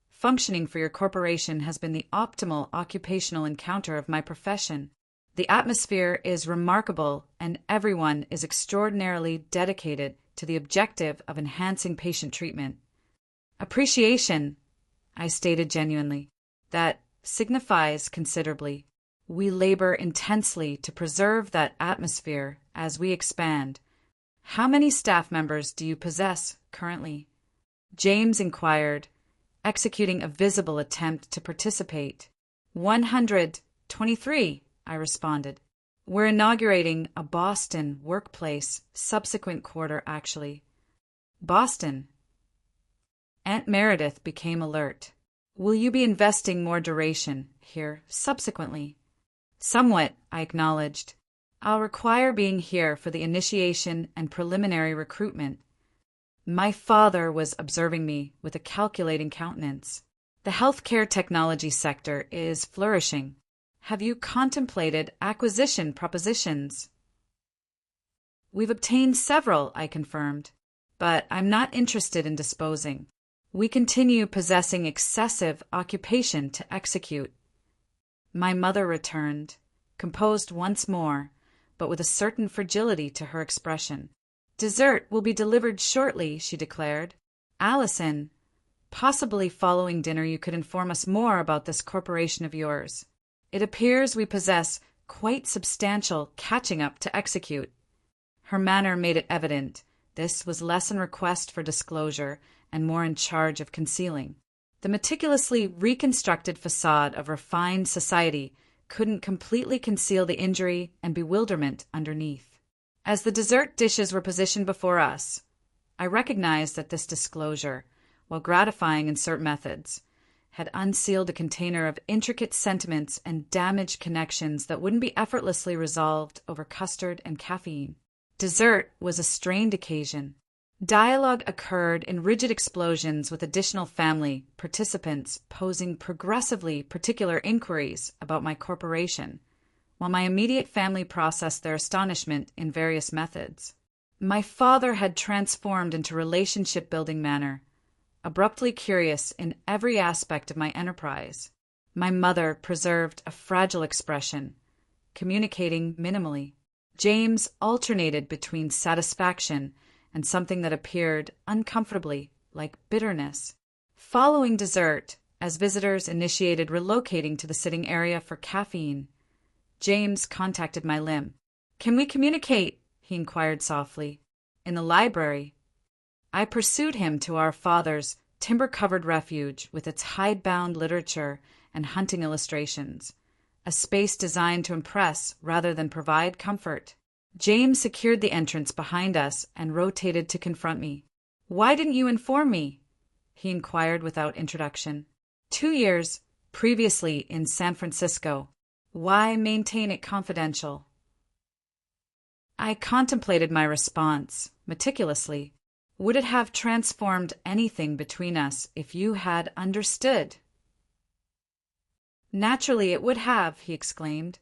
S1: Functioning for your corporation has been the optimal occupational encounter of my profession. The atmosphere is remarkable, and everyone is extraordinarily dedicated to the objective of enhancing patient treatment. Appreciation, I stated genuinely, that signifies considerably. We labor intensely to preserve that atmosphere as we expand. How many staff members do you possess currently? James inquired, executing a visible attempt to participate. 123. I responded. We're inaugurating a Boston workplace, subsequent quarter actually. Boston. Aunt Meredith became alert. Will you be investing more duration here subsequently? Somewhat, I acknowledged. I'll require being here for the initiation and preliminary recruitment. My father was observing me with a calculating countenance. The healthcare technology sector is flourishing. Have you contemplated acquisition propositions? We've obtained several, I confirmed, but I'm not interested in disposing. We continue possessing excessive occupation to execute. My mother returned, composed once more, but with a certain fragility to her expression. Dessert will be delivered shortly, she declared. Allison, possibly following dinner you could inform us more about this corporation of yours. It appears we possess quite substantial catching up to execute. Her manner made it evident this was less in request for disclosure and more in charge of concealing. The meticulously reconstructed facade of refined society couldn't completely conceal the injury and bewilderment underneath. As the dessert dishes were positioned before us, I recognized that this disclosure, while gratifying in certain methods, had unsealed a container of intricate sentiments and damaged connections that wouldn't be effortlessly resolved over custard and caffeine. Dessert was a strained occasion. Dialogue occurred in rigid explosions with additional family participants posing progressively particular inquiries about my corporation, while my immediate family processed their astonishment in various methods. My father had transformed into relationship-building manner, abruptly curious in every aspect of my enterprise. My mother preserved a fragile expression, communicating minimally. James alternated between satisfaction and something that appeared uncomfortably like bitterness. Following dessert, as visitors initiated relocating to the sitting area for caffeine, James contacted my limb. "Can we communicate?" he inquired softly. "In the library." I pursued him to our father's timber-covered refuge with its hidebound literature and hunting illustrations, a space designed to impress rather than provide comfort. James secured the entrance behind us and rotated to confront me. "Why didn't you inform me?" he inquired without introduction. 2 years previously in San Francisco. Why maintain it confidential? I contemplated my response meticulously. Would it have transformed anything between us if you had understood? Naturally it would have, he exclaimed.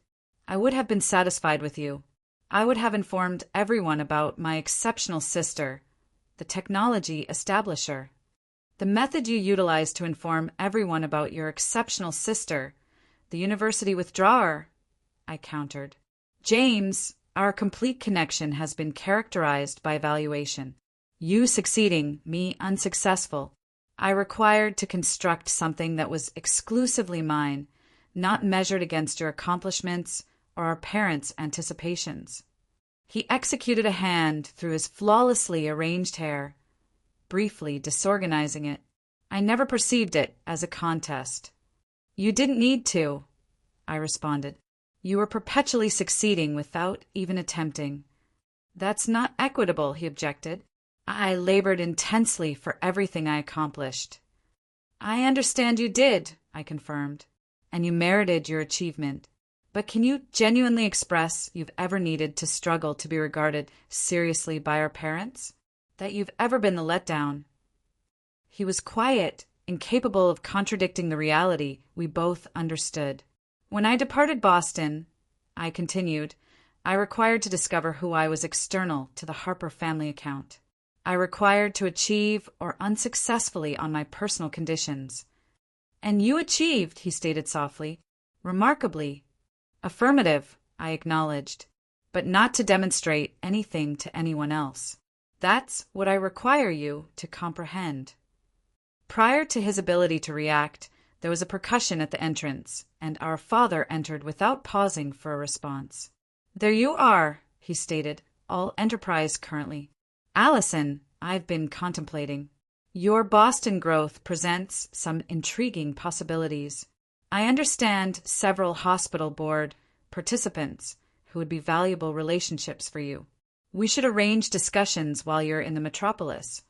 S1: I would have been satisfied with you. I would have informed everyone about my exceptional sister, the technology establisher. The method you utilized to inform everyone about your exceptional sister, the university withdrawer, I countered. James, our complete connection has been characterized by evaluation. You succeeding, me unsuccessful. I required to construct something that was exclusively mine, not measured against your accomplishments or our parents' anticipations. He executed a hand through his flawlessly arranged hair, briefly disorganizing it. I never perceived it as a contest. You didn't need to, I responded. You were perpetually succeeding without even attempting. That's not equitable, he objected. I labored intensely for everything I accomplished. I understand you did, I confirmed, and you merited your achievement. But can you genuinely express you've ever needed to struggle to be regarded seriously by our parents? That you've ever been the letdown? He was quiet, incapable of contradicting the reality we both understood. When I departed Boston, I continued, I required to discover who I was external to the Harper family account. I required to achieve or unsuccessfully on my personal conditions. And you achieved, he stated softly. Remarkably. Affirmative, I acknowledged, but not to demonstrate anything to anyone else. That's what I require you to comprehend. Prior to his ability to react, there was a percussion at the entrance, and our father entered without pausing for a response. There you are, he stated, all enterprise currently. Allison, I've been contemplating. Your Boston growth presents some intriguing possibilities. I understand several hospital board participants who would be valuable relationships for you. We should arrange discussions while you're in the metropolis.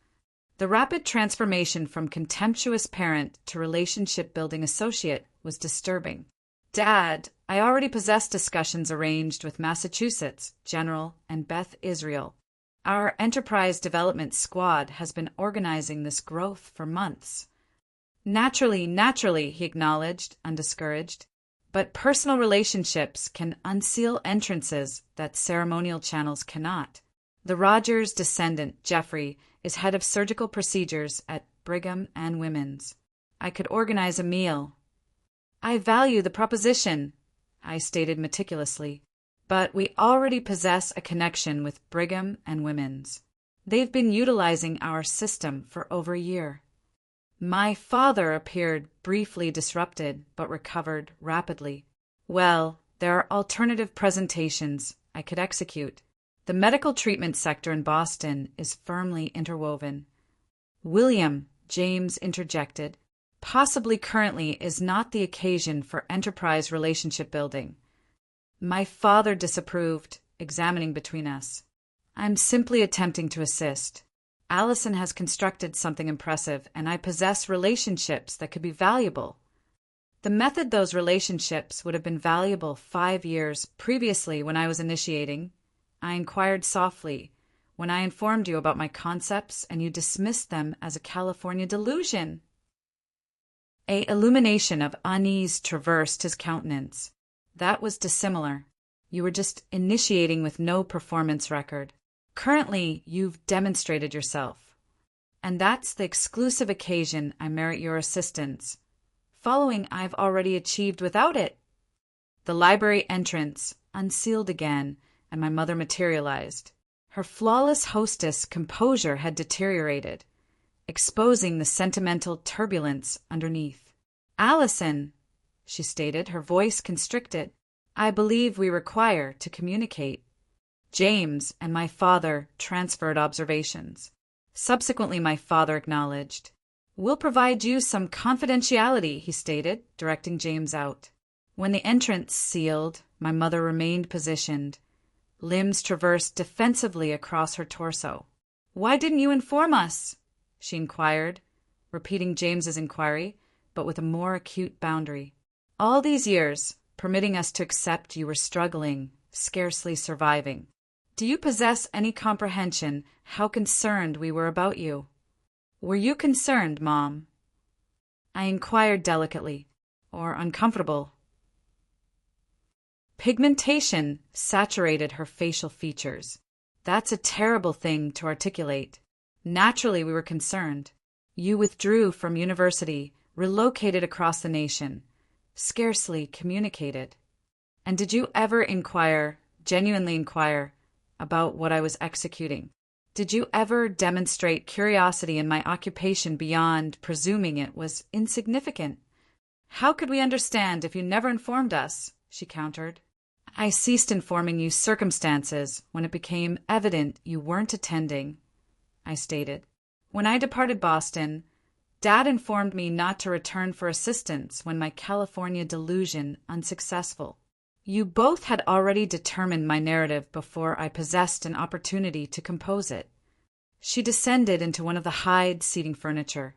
S1: The rapid transformation from contemptuous parent to relationship-building associate was disturbing. Dad, I already possess discussions arranged with Massachusetts, General, and Beth Israel. Our enterprise development squad has been organizing this growth for months. Naturally, he acknowledged, undiscouraged. But personal relationships can unseal entrances that ceremonial channels cannot. The Rogers descendant, Jeffrey, is head of surgical procedures at Brigham and Women's. I could organize a meal. I value the proposition, I stated meticulously, but we already possess a connection with Brigham and Women's. They've been utilizing our system for over a year. My father appeared briefly disrupted, but recovered rapidly. Well, there are alternative presentations I could execute. The medical treatment sector in Boston is firmly interwoven. William, James interjected, possibly currently is not the occasion for enterprise relationship building. My father disapproved, examining between us. I'm simply attempting to assist. Allison has constructed something impressive, and I possess relationships that could be valuable. The method those relationships would have been valuable 5 years previously when I was initiating, I inquired softly, when I informed you about my concepts and you dismissed them as a California delusion. A illumination of unease traversed his countenance. That was dissimilar. You were just initiating with no performance record. Currently, you've demonstrated yourself. And that's the exclusive occasion I merit your assistance. Following I've already achieved without it. The library entrance unsealed again, and my mother materialized. Her flawless hostess composure had deteriorated, exposing the sentimental turbulence underneath. Allison, she stated, her voice constricted, I believe we require to communicate. James and my father transferred observations. Subsequently, my father acknowledged. We'll provide you some confidentiality, he stated, directing James out. When the entrance sealed, my mother remained positioned. Limbs traversed defensively across her torso. Why didn't you inform us? She inquired, repeating James's inquiry, but with a more acute boundary. All these years, permitting us to accept you were struggling, scarcely surviving. Do you possess any comprehension how concerned we were about you? Were you concerned, Mom? I inquired delicately, or uncomfortable. Pigmentation saturated her facial features. That's a terrible thing to articulate. Naturally, we were concerned. You withdrew from university, relocated across the nation, scarcely communicated. And did you ever genuinely inquire, about what I was executing? Did you ever demonstrate curiosity in my occupation beyond presuming it was insignificant? How could we understand if you never informed us? She countered. I ceased informing you circumstances when it became evident you weren't attending, I stated. When I departed Boston, Dad informed me not to return for assistance when my California delusion unsuccessful. You both had already determined my narrative before I possessed an opportunity to compose it. She descended into one of the hide seating furniture,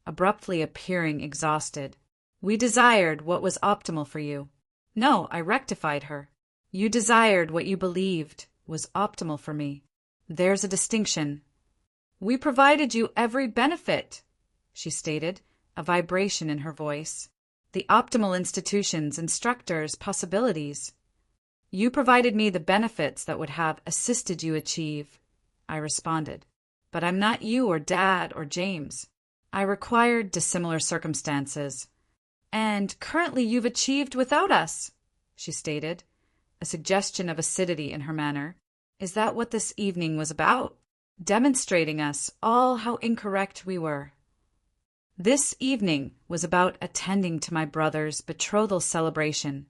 S1: abruptly appearing exhausted. We desired what was optimal for you. No, I rectified her. You desired what you believed was optimal for me. There's a distinction. We provided you every benefit, she stated, a vibration in her voice. The optimal institutions, instructors, possibilities. You provided me the benefits that would have assisted you achieve, I responded. But I'm not you or Dad or James. I required dissimilar circumstances. And currently you've achieved without us, she stated, a suggestion of acidity in her manner. Is that what this evening was about? Demonstrating us all how incorrect we were. This evening was about attending to my brother's betrothal celebration,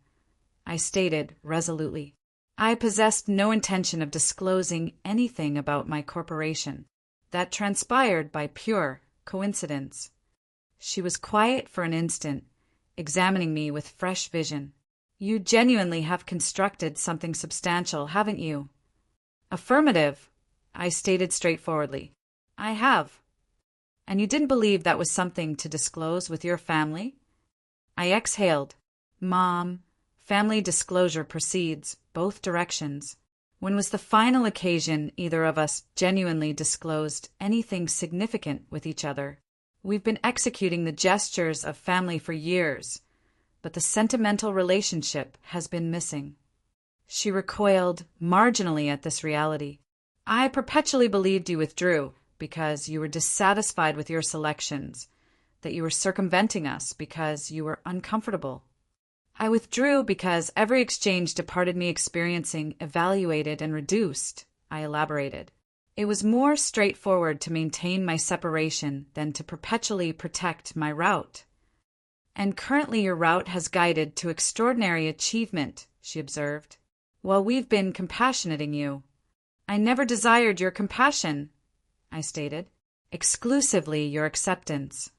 S1: I stated resolutely. I possessed no intention of disclosing anything about my corporation. That transpired by pure coincidence. She was quiet for an instant, examining me with fresh vision. You genuinely have constructed something substantial, haven't you? Affirmative, I stated straightforwardly. I have. And you didn't believe that was something to disclose with your family? I exhaled. Mom, family disclosure proceeds both directions. When was the final occasion either of us genuinely disclosed anything significant with each other? We've been executing the gestures of family for years, but the sentimental relationship has been missing. She recoiled marginally at this reality. I perpetually believed you withdrew because you were dissatisfied with your selections, that you were circumventing us because you were uncomfortable. I withdrew because every exchange departed me experiencing evaluated and reduced, I elaborated. It was more straightforward to maintain my separation than to perpetually protect my route. And currently your route has guided to extraordinary achievement, she observed. While we've been compassionating you, I never desired your compassion, I stated. Exclusively your acceptance.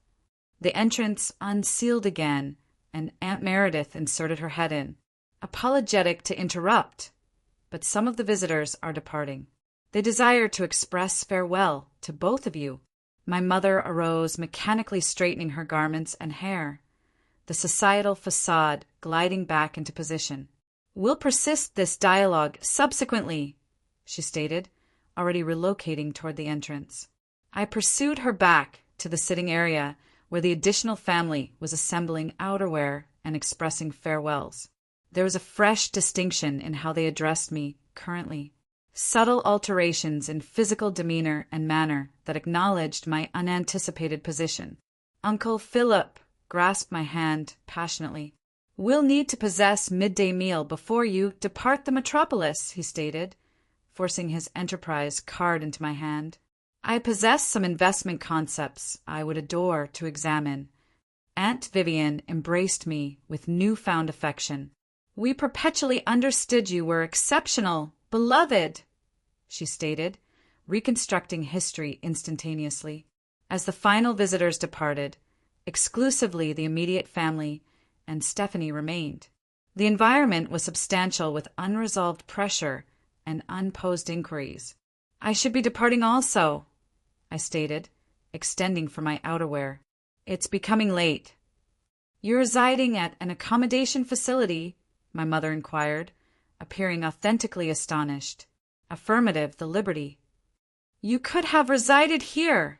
S1: The entrance unsealed again, and Aunt Meredith inserted her head in, apologetic to interrupt. But some of the visitors are departing. They desire to express farewell to both of you. My mother arose, mechanically straightening her garments and hair, the societal facade gliding back into position. We'll persist this dialogue subsequently, she stated, already relocating toward the entrance. I pursued her back to the sitting area where the additional family was assembling outerwear and expressing farewells. There was a fresh distinction in how they addressed me currently. Subtle alterations in physical demeanor and manner that acknowledged my unanticipated position. Uncle Philip grasped my hand passionately. We'll need to possess midday meal before you depart the metropolis, he stated, forcing his enterprise card into my hand. I possess some investment concepts I would adore to examine. Aunt Vivian embraced me with newfound affection. We perpetually understood you were exceptional, beloved, she stated, reconstructing history instantaneously. As the final visitors departed, exclusively the immediate family and Stephanie remained. The environment was substantial with unresolved pressure and unposed inquiries. I should be departing also, I stated, extending for my outerwear. It's becoming late. You're residing at an accommodation facility? My mother inquired, appearing authentically astonished. Affirmative, the liberty. You could have resided here,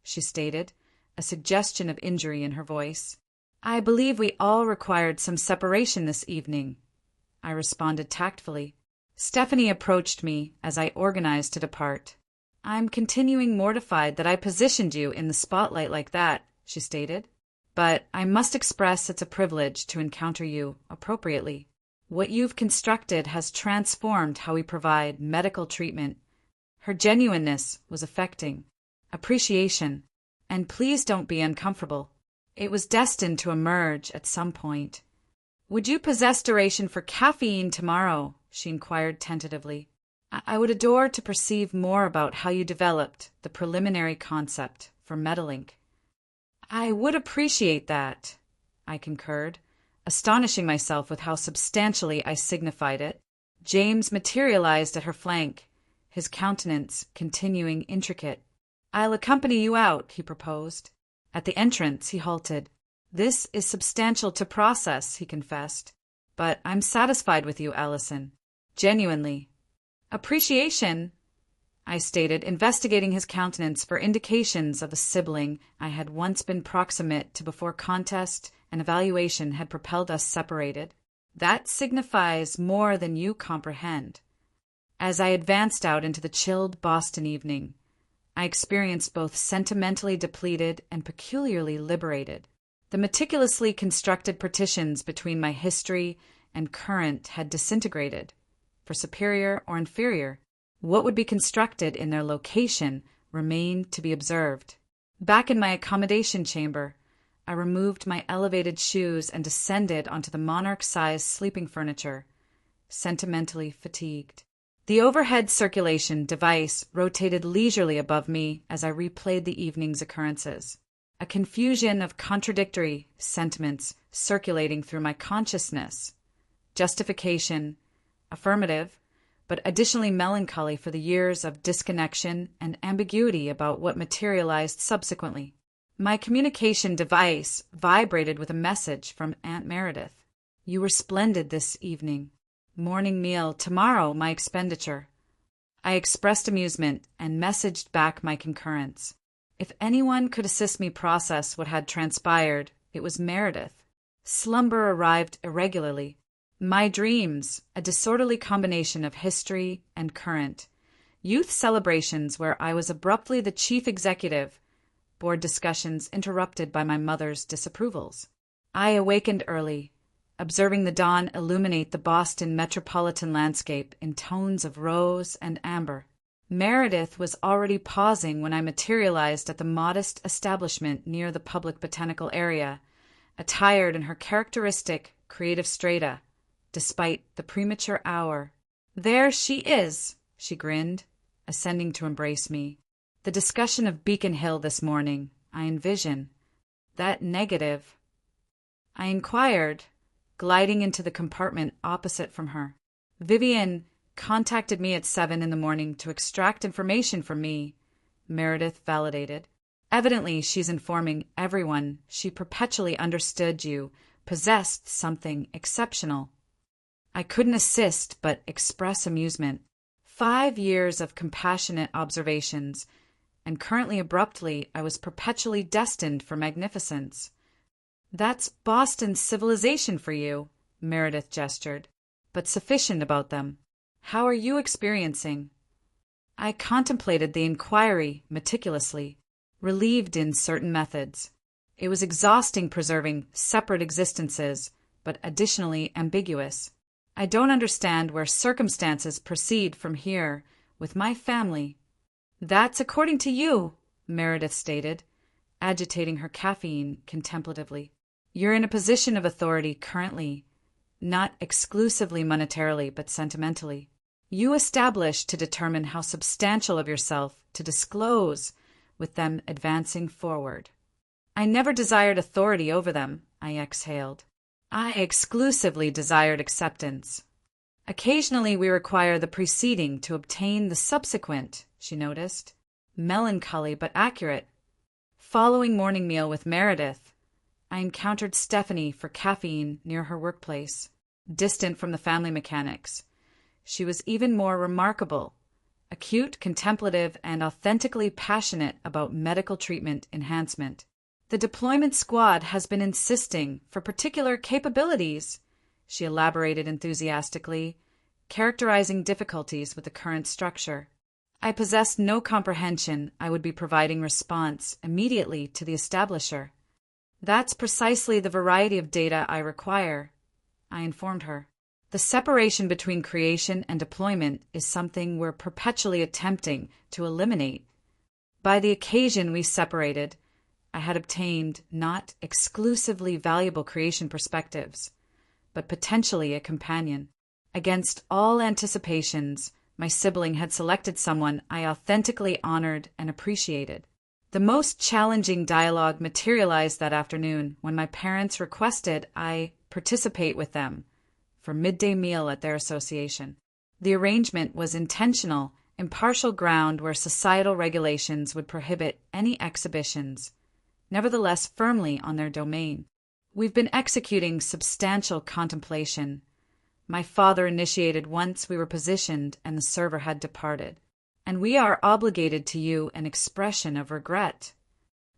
S1: she stated, a suggestion of injury in her voice. I believe we all required some separation this evening, I responded tactfully. Stephanie approached me as I organized to depart. I'm continuing mortified that I positioned you in the spotlight like that, she stated. But I must express it's a privilege to encounter you appropriately. What you've constructed has transformed how we provide medical treatment. Her genuineness was affecting. Appreciation. And please don't be uncomfortable. It was destined to emerge at some point. Would you possess duration for caffeine tomorrow? She inquired tentatively. I would adore to perceive more about how you developed the preliminary concept for Metalink. I would appreciate that, I concurred, astonishing myself with how substantially I signified it. James materialized at her flank, his countenance continuing intricate. I'll accompany you out, he proposed. At the entrance, he halted. This is substantial to process, he confessed. But I'm satisfied with you, Allison. Genuinely. Appreciation, I stated, investigating his countenance for indications of a sibling I had once been proximate to before contest and evaluation had propelled us separated. That signifies more than you comprehend. As I advanced out into the chilled Boston evening, I experienced both sentimentally depleted and peculiarly liberated. The meticulously constructed partitions between my history and current had disintegrated. For superior or inferior, what would be constructed in their location remained to be observed. Back in my accommodation chamber, I removed my elevated shoes and descended onto the monarch-sized sleeping furniture, sentimentally fatigued. The overhead circulation device rotated leisurely above me as I replayed the evening's occurrences. A confusion of contradictory sentiments circulating through my consciousness. Justification, affirmative, but additionally melancholy for the years of disconnection and ambiguity about what materialized subsequently. My communication device vibrated with a message from Aunt Meredith. You were splendid this evening. Morning meal, tomorrow my expenditure. I expressed amusement and messaged back my concurrence. If anyone could assist me process what had transpired, it was Meredith. Slumber arrived irregularly. My dreams, a disorderly combination of history and current. Youth celebrations where I was abruptly the chief executive. Board discussions interrupted by my mother's disapprovals. I awakened early, observing the dawn illuminate the Boston metropolitan landscape in tones of rose and amber. Meredith was already pausing when I materialized at the modest establishment near the public botanical area, attired in her characteristic creative strata, despite the premature hour. There she is, she grinned, ascending to embrace me. The discussion of Beacon Hill this morning, I envision. That negative. I inquired, gliding into the compartment opposite from her. Vivian contacted me at 7 in the morning to extract information from me, Meredith validated. Evidently, she's informing everyone she perpetually understood you possessed something exceptional. I couldn't assist but express amusement. 5 years of compassionate observations, and currently abruptly I was perpetually destined for magnificence. That's Boston's civilization for you, Meredith gestured, but sufficient about them. How are you experiencing? I contemplated the inquiry meticulously, relieved in certain methods. It was exhausting preserving separate existences, but additionally ambiguous. I don't understand where circumstances proceed from here with my family. That's according to you, Meredith stated, agitating her caffeine contemplatively. You're in a position of authority currently, not exclusively monetarily but sentimentally. You established to determine how substantial of yourself to disclose with them advancing forward. I never desired authority over them, I exhaled. I exclusively desired acceptance. Occasionally we require the preceding to obtain the subsequent, she noticed. Melancholy but accurate. Following morning meal with Meredith, I encountered Stephanie for caffeine near her workplace. Distant from the family mechanics, she was even more remarkable acute, contemplative, and authentically passionate about medical treatment enhancement. The deployment squad has been insisting for particular capabilities, she elaborated enthusiastically, characterizing difficulties with the current structure. I possessed no comprehension I would be providing response immediately to the establisher. That's precisely the variety of data I require, I informed her. The separation between creation and deployment is something we're perpetually attempting to eliminate. By the occasion we separated, I had obtained not exclusively valuable creation perspectives, but potentially a companion. Against all anticipations, my sibling had selected someone I authentically honored and appreciated. The most challenging dialogue materialized that afternoon when my parents requested I participate with them for midday meal at their association. The arrangement was intentional, impartial ground where societal regulations would prohibit any exhibitions, nevertheless firmly on their domain. We've been executing substantial contemplation. My father initiated once we were positioned and the server had departed. And we are obligated to you an expression of regret.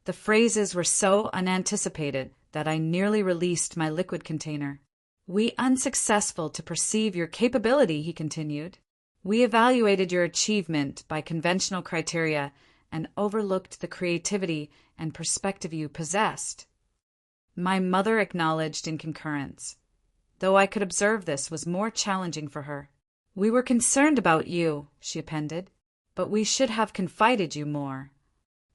S1: The phrases were so unanticipated that I nearly released my liquid container. We unsuccessful to perceive your capability, he continued. We evaluated your achievement by conventional criteria and overlooked the creativity and perspective you possessed. My mother acknowledged in concurrence, though I could observe this was more challenging for her. We were concerned about you, she appended, but we should have confided you more.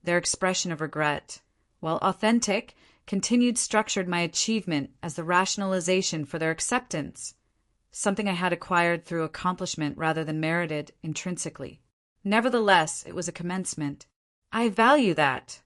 S1: Their expression of regret, while authentic, continued structured my achievement as the rationalization for their acceptance, something I had acquired through accomplishment rather than merited intrinsically. Nevertheless, it was a commencement. I value that,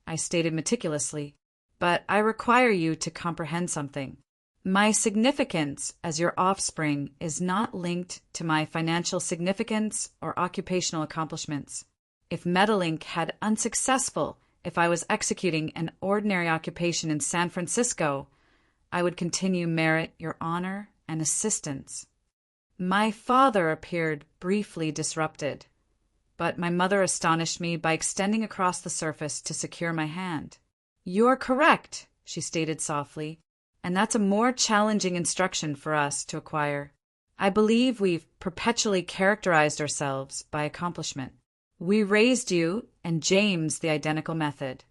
S1: I stated meticulously, but I require you to comprehend something. My significance as your offspring is not linked to my financial significance or occupational accomplishments. If Metalink had unsuccessful, if I was executing an ordinary occupation in San Francisco, I would continue merit your honor and assistance. My father appeared briefly disrupted, but my mother astonished me by extending across the surface to secure my hand. You're correct, she stated softly, and that's a more challenging instruction for us to acquire. I believe we've perpetually characterized ourselves by accomplishment. We raised you and James the identical method.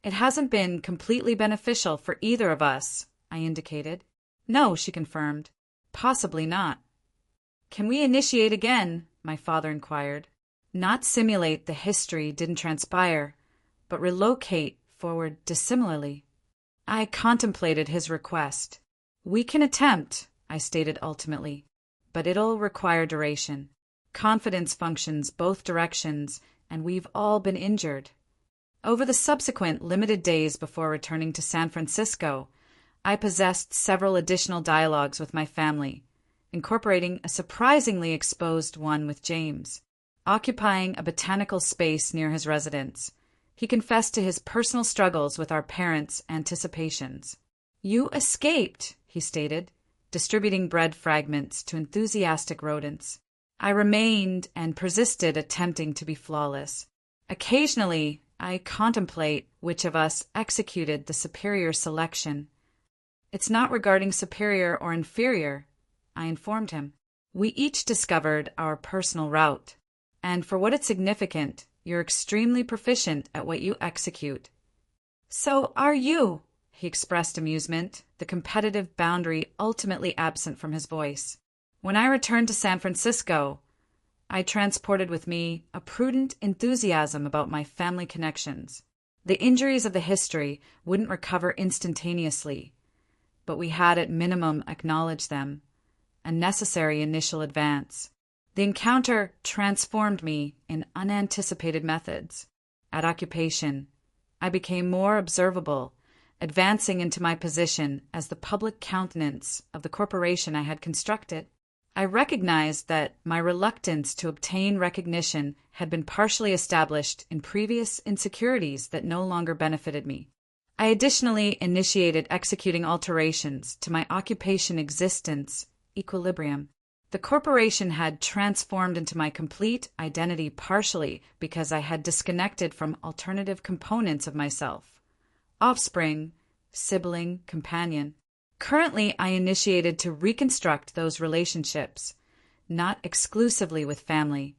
S1: It hasn't been completely beneficial for either of us, I indicated. No, she confirmed. Possibly not. Can we initiate again? My father inquired. Not simulate the history didn't transpire, but relocate forward dissimilarly. I contemplated his request. We can attempt, I stated ultimately, but it'll require duration. Confidence functions both directions, and we've all been injured. Over the subsequent limited days before returning to San Francisco, I possessed several additional dialogues with my family, incorporating a surprisingly exposed one with James. Occupying a botanical space near his residence, he confessed to his personal struggles with our parents' anticipations. You escaped, he stated, distributing bread fragments to enthusiastic rodents. I remained and persisted attempting to be flawless. Occasionally, I contemplate which of us executed the superior selection. It's not regarding superior or inferior, I informed him. We each discovered our personal route, and for what it's significant, you're extremely proficient at what you execute. So are you, he expressed amusement, the competitive boundary ultimately absent from his voice. When I returned to San Francisco, I transported with me a prudent enthusiasm about my family connections. The injuries of the history wouldn't recover instantaneously, but we had at minimum acknowledged them, a necessary initial advance. The encounter transformed me in unanticipated methods. At occupation, I became more observable, advancing into my position as the public countenance of the corporation I had constructed. I recognized that my reluctance to obtain recognition had been partially established in previous insecurities that no longer benefited me. I additionally initiated executing alterations to my occupation existence equilibrium. The corporation had transformed into my complete identity partially because I had disconnected from alternative components of myself: offspring, sibling, companion. Currently, I initiated to reconstruct those relationships, not exclusively with family,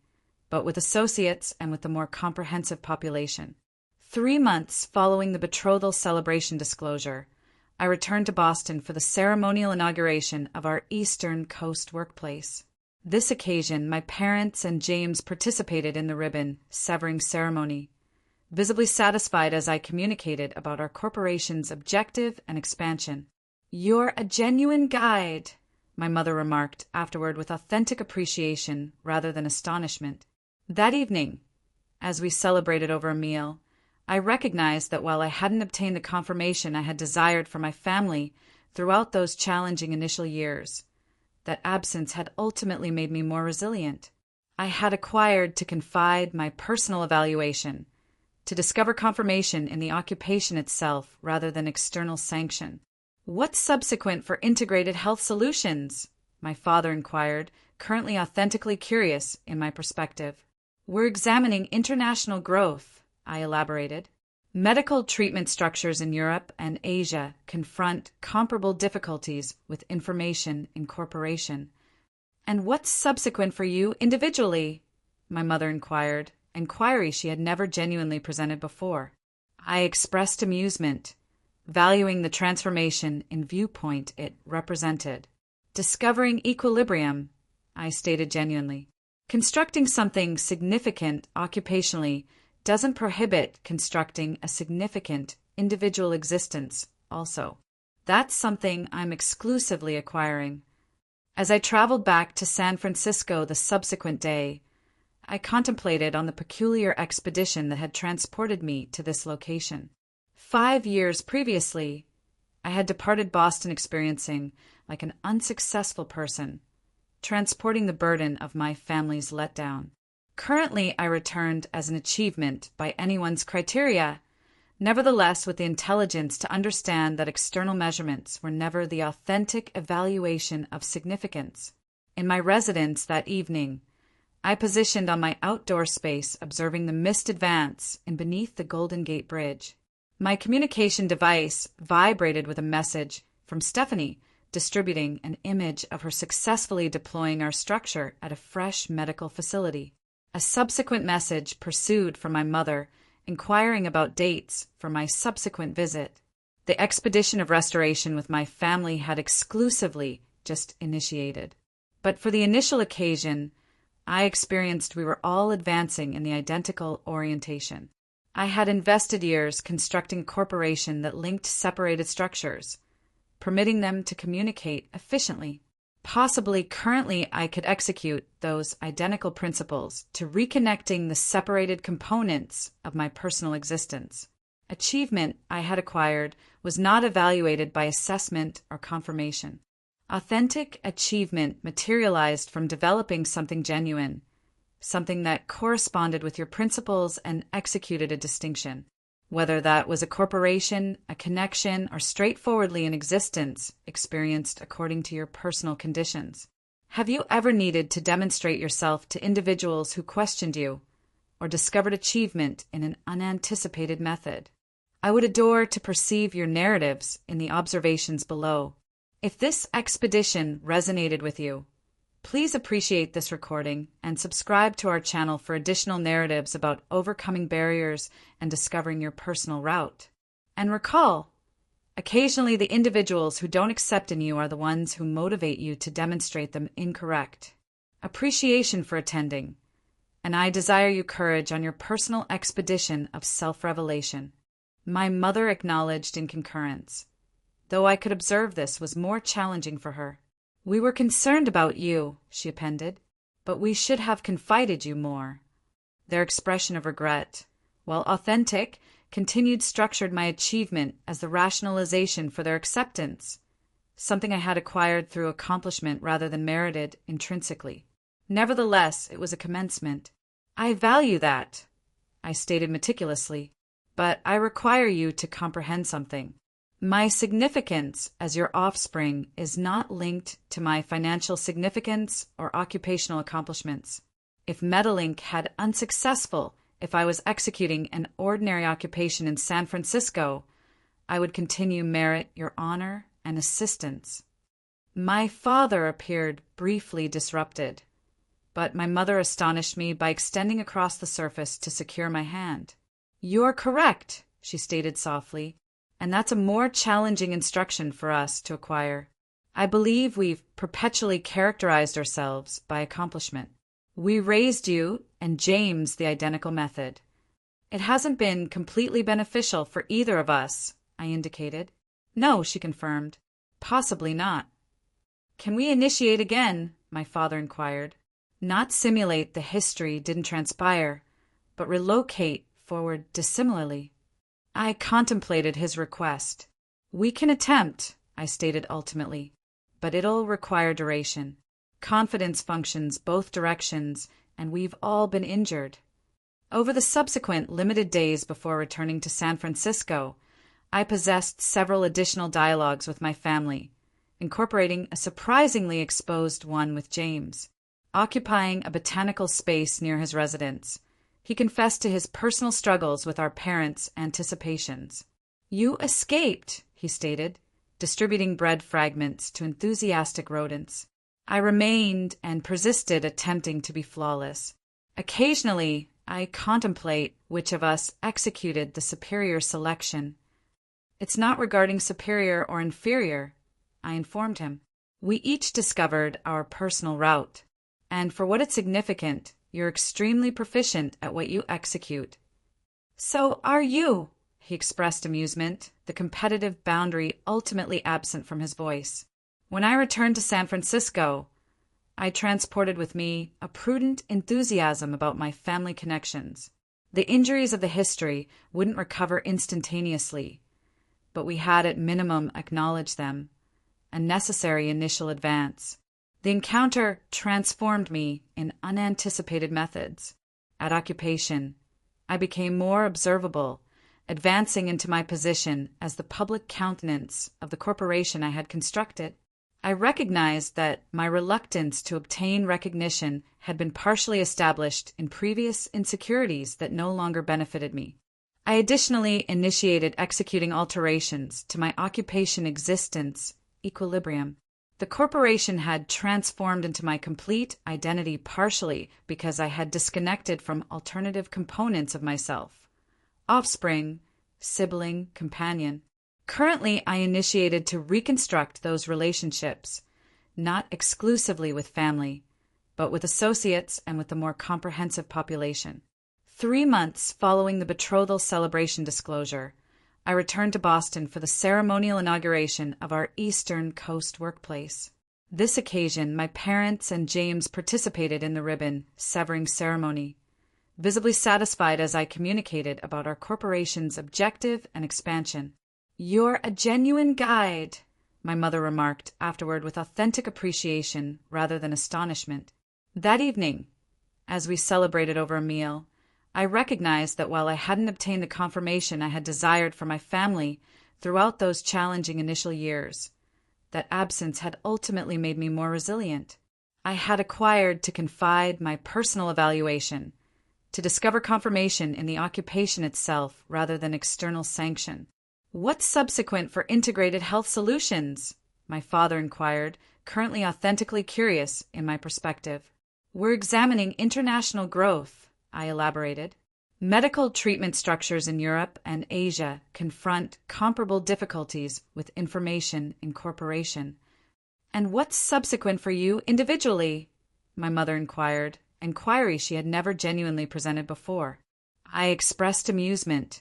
S1: but with associates and with the more comprehensive population. 3 months following the betrothal celebration disclosure, I returned to Boston for the ceremonial inauguration of our Eastern Coast workplace. This occasion, my parents and James participated in the ribbon-severing ceremony, visibly satisfied as I communicated about our corporation's objective and expansion. "You're a genuine guide," my mother remarked afterward with authentic appreciation rather than astonishment. That evening, as we celebrated over a meal, I recognized that while I hadn't obtained the confirmation I had desired for my family throughout those challenging initial years, that absence had ultimately made me more resilient. I had acquired to confide my personal evaluation, to discover confirmation in the occupation itself rather than external sanction. "What's subsequent for integrated health solutions?" my father inquired, currently authentically curious in my perspective. "We're examining international growth," I elaborated. "Medical treatment structures in Europe and Asia confront comparable difficulties with information incorporation." "And what's subsequent for you individually?" my mother inquired, inquiry she had never genuinely presented before. I expressed amusement, valuing the transformation in viewpoint it represented. "Discovering equilibrium," I stated genuinely. "Constructing something significant occupationally doesn't prohibit constructing a significant individual existence also. That's something I'm exclusively acquiring." As I traveled back to San Francisco the subsequent day, I contemplated on the peculiar expedition that had transported me to this location. 5 years previously, I had departed Boston experiencing like an unsuccessful person, transporting the burden of my family's letdown. Currently, I returned as an achievement by anyone's criteria, nevertheless with the intelligence to understand that external measurements were never the authentic evaluation of significance. In my residence that evening, I positioned on my outdoor space observing the mist advance in beneath the Golden Gate Bridge. My communication device vibrated with a message from Stephanie, distributing an image of her successfully deploying our structure at a fresh medical facility. A subsequent message pursued from my mother, inquiring about dates for my subsequent visit. The expedition of restoration with my family had exclusively just initiated. But for the initial occasion, I experienced we were all advancing in the identical orientation. I had invested years constructing a corporation that linked separated structures, permitting them to communicate efficiently. Possibly currently I could execute those identical principles to reconnecting the separated components of my personal existence. Achievement I had acquired was not evaluated by assessment or confirmation. Authentic achievement materialized from developing something genuine, something that corresponded with your principles and executed a distinction. Whether that was a corporation, a connection, or straightforwardly an existence experienced according to your personal conditions. Have you ever needed to demonstrate yourself to individuals who questioned you, or discovered achievement in an unanticipated method? I would adore to perceive your narratives in the observations below. If this expedition resonated with you, please appreciate this recording and subscribe to our channel for additional narratives about overcoming barriers and discovering your personal route. And recall, occasionally the individuals who don't accept in you are the ones who motivate you to demonstrate them incorrect. Appreciation for attending, and I desire you courage on your personal expedition of self-revelation. My mother acknowledged in concurrence, though I could observe this was more challenging for her. "We were concerned about you," she appended, "but we should have confided you more." Their expression of regret, while authentic, continued structured my achievement as the rationalization for their acceptance, something I had acquired through accomplishment rather than merited intrinsically. Nevertheless, it was a commencement. "I value that," I stated meticulously, "but I require you to comprehend something. My significance as your offspring is not linked to my financial significance or occupational accomplishments. If Metalink had unsuccessful, if I was executing an ordinary occupation in San Francisco, I would continue merit your honor and assistance. My father appeared briefly disrupted, but my mother astonished me by extending across the surface to secure my hand. You're correct, she stated softly, and that's a more challenging instruction for us to acquire. I believe we've perpetually characterized ourselves by accomplishment. We raised you and James the identical method. It hasn't been completely beneficial for either of us, I indicated. No, she confirmed. Possibly not. Can we initiate again? My father inquired. Not simulate the history didn't transpire, but relocate forward dissimilarly. I contemplated his request. We can attempt, I stated ultimately, but it'll require duration. Confidence functions both directions, and we've all been injured. Over the subsequent limited days before returning to San Francisco, I possessed several additional dialogues with my family, incorporating a surprisingly exposed one with James. Occupying a botanical space near his residence, he confessed to his personal struggles with our parents' anticipations. You escaped, he stated, distributing bread fragments to enthusiastic rodents. I remained and persisted attempting to be flawless. Occasionally, I contemplate which of us executed the superior selection. It's not regarding superior or inferior, I informed him. We each discovered our personal route, and for what it's significant, you're extremely proficient at what you execute. So are you, he expressed amusement, the competitive boundary ultimately absent from his voice. When I returned to San Francisco, I transported with me a prudent enthusiasm about my family connections. The injuries of the history wouldn't recover instantaneously, but we had at minimum acknowledged them, a necessary initial advance. The encounter transformed me in unanticipated methods. At occupation, I became more observable, advancing into my position as the public countenance of the corporation I had constructed. I recognized that my reluctance to obtain recognition had been partially established in previous insecurities that no longer benefited me. I additionally initiated executing alterations to my occupation existence equilibrium. The corporation had transformed into my complete identity partially because I had disconnected from alternative components of myself: offspring, sibling, companion. Currently, I initiated to reconstruct those relationships, not exclusively with family, but with associates and with the more comprehensive population. 3 months following the betrothal celebration disclosure, I returned to Boston for the ceremonial inauguration of our Eastern Coast workplace. This occasion, my parents and James participated in the ribbon severing ceremony, visibly satisfied as I communicated about our corporation's objective and expansion. You're a genuine guide, my mother remarked afterward with authentic appreciation rather than astonishment. That evening, as we celebrated over a meal, I recognized that while I hadn't obtained the confirmation I had desired for my family throughout those challenging initial years, that absence had ultimately made me more resilient. I had acquired to confide my personal evaluation, to discover confirmation in the occupation itself rather than external sanction. What's subsequent for integrated health solutions? My father inquired, currently authentically curious in my perspective. We're examining international growth, I elaborated. Medical treatment structures in Europe and Asia confront comparable difficulties with information incorporation. And what's subsequent for you individually? My mother inquired, inquiry she had never genuinely presented before. I expressed amusement,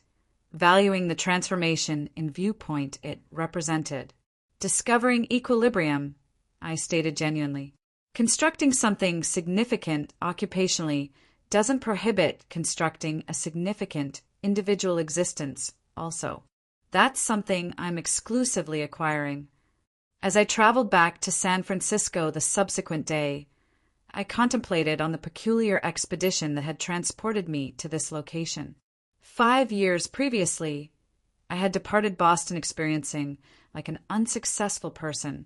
S1: valuing the transformation in viewpoint it represented. Discovering equilibrium, I stated genuinely. Constructing something significant occupationally doesn't prohibit constructing a significant individual existence also. That's something I'm exclusively acquiring. As I traveled back to San Francisco the subsequent day, I contemplated on the peculiar expedition that had transported me to this location. 5 years previously, I had departed Boston experiencing like an unsuccessful person,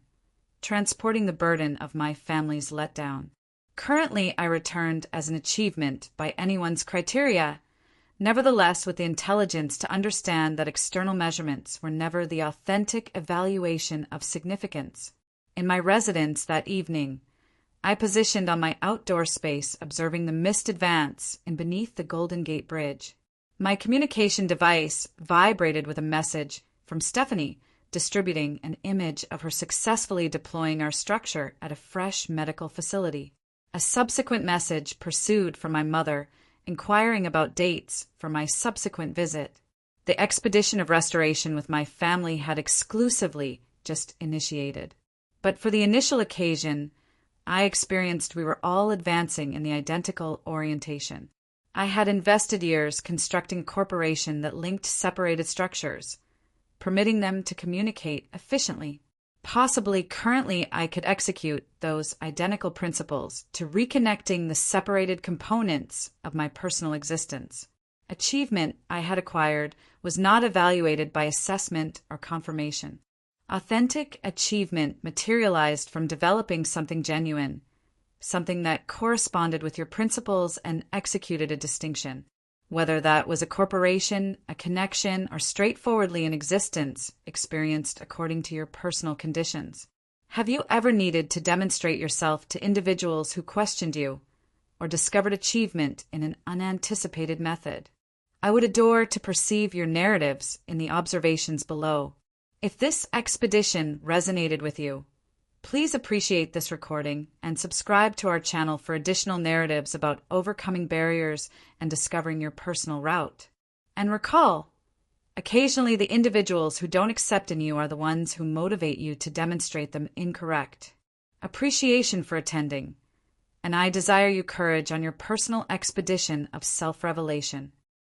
S1: transporting the burden of my family's letdown. Currently, I returned as an achievement by anyone's criteria, nevertheless with the intelligence to understand that external measurements were never the authentic evaluation of significance. In my residence that evening, I positioned on my outdoor space observing the mist advance in beneath the Golden Gate Bridge. My communication device vibrated with a message from Stephanie, distributing an image of her successfully deploying our structure at a fresh medical facility. A subsequent message pursued from my mother, inquiring about dates for my subsequent visit. The expedition of restoration with my family had exclusively just initiated. But for the initial occasion, I experienced we were all advancing in the identical orientation. I had invested years constructing a corporation that linked separated structures, permitting them to communicate efficiently. Possibly currently I could execute those identical principles to reconnecting the separated components of my personal existence. Achievement I had acquired was not evaluated by assessment or confirmation. Authentic achievement materialized from developing something genuine, something that corresponded with your principles and executed a distinction. Whether that was a corporation, a connection, or straightforwardly an existence experienced according to your personal conditions. Have you ever needed to demonstrate yourself to individuals who questioned you, or discovered achievement in an unanticipated method? I would adore to perceive your narratives in the observations below. If this expedition resonated with you, please appreciate this recording and subscribe to our channel for additional narratives about overcoming barriers and discovering your personal route. And recall, occasionally the individuals who don't accept in you are the ones who motivate you to demonstrate them incorrect. Appreciation for attending, and I desire you courage on your personal expedition of self-revelation.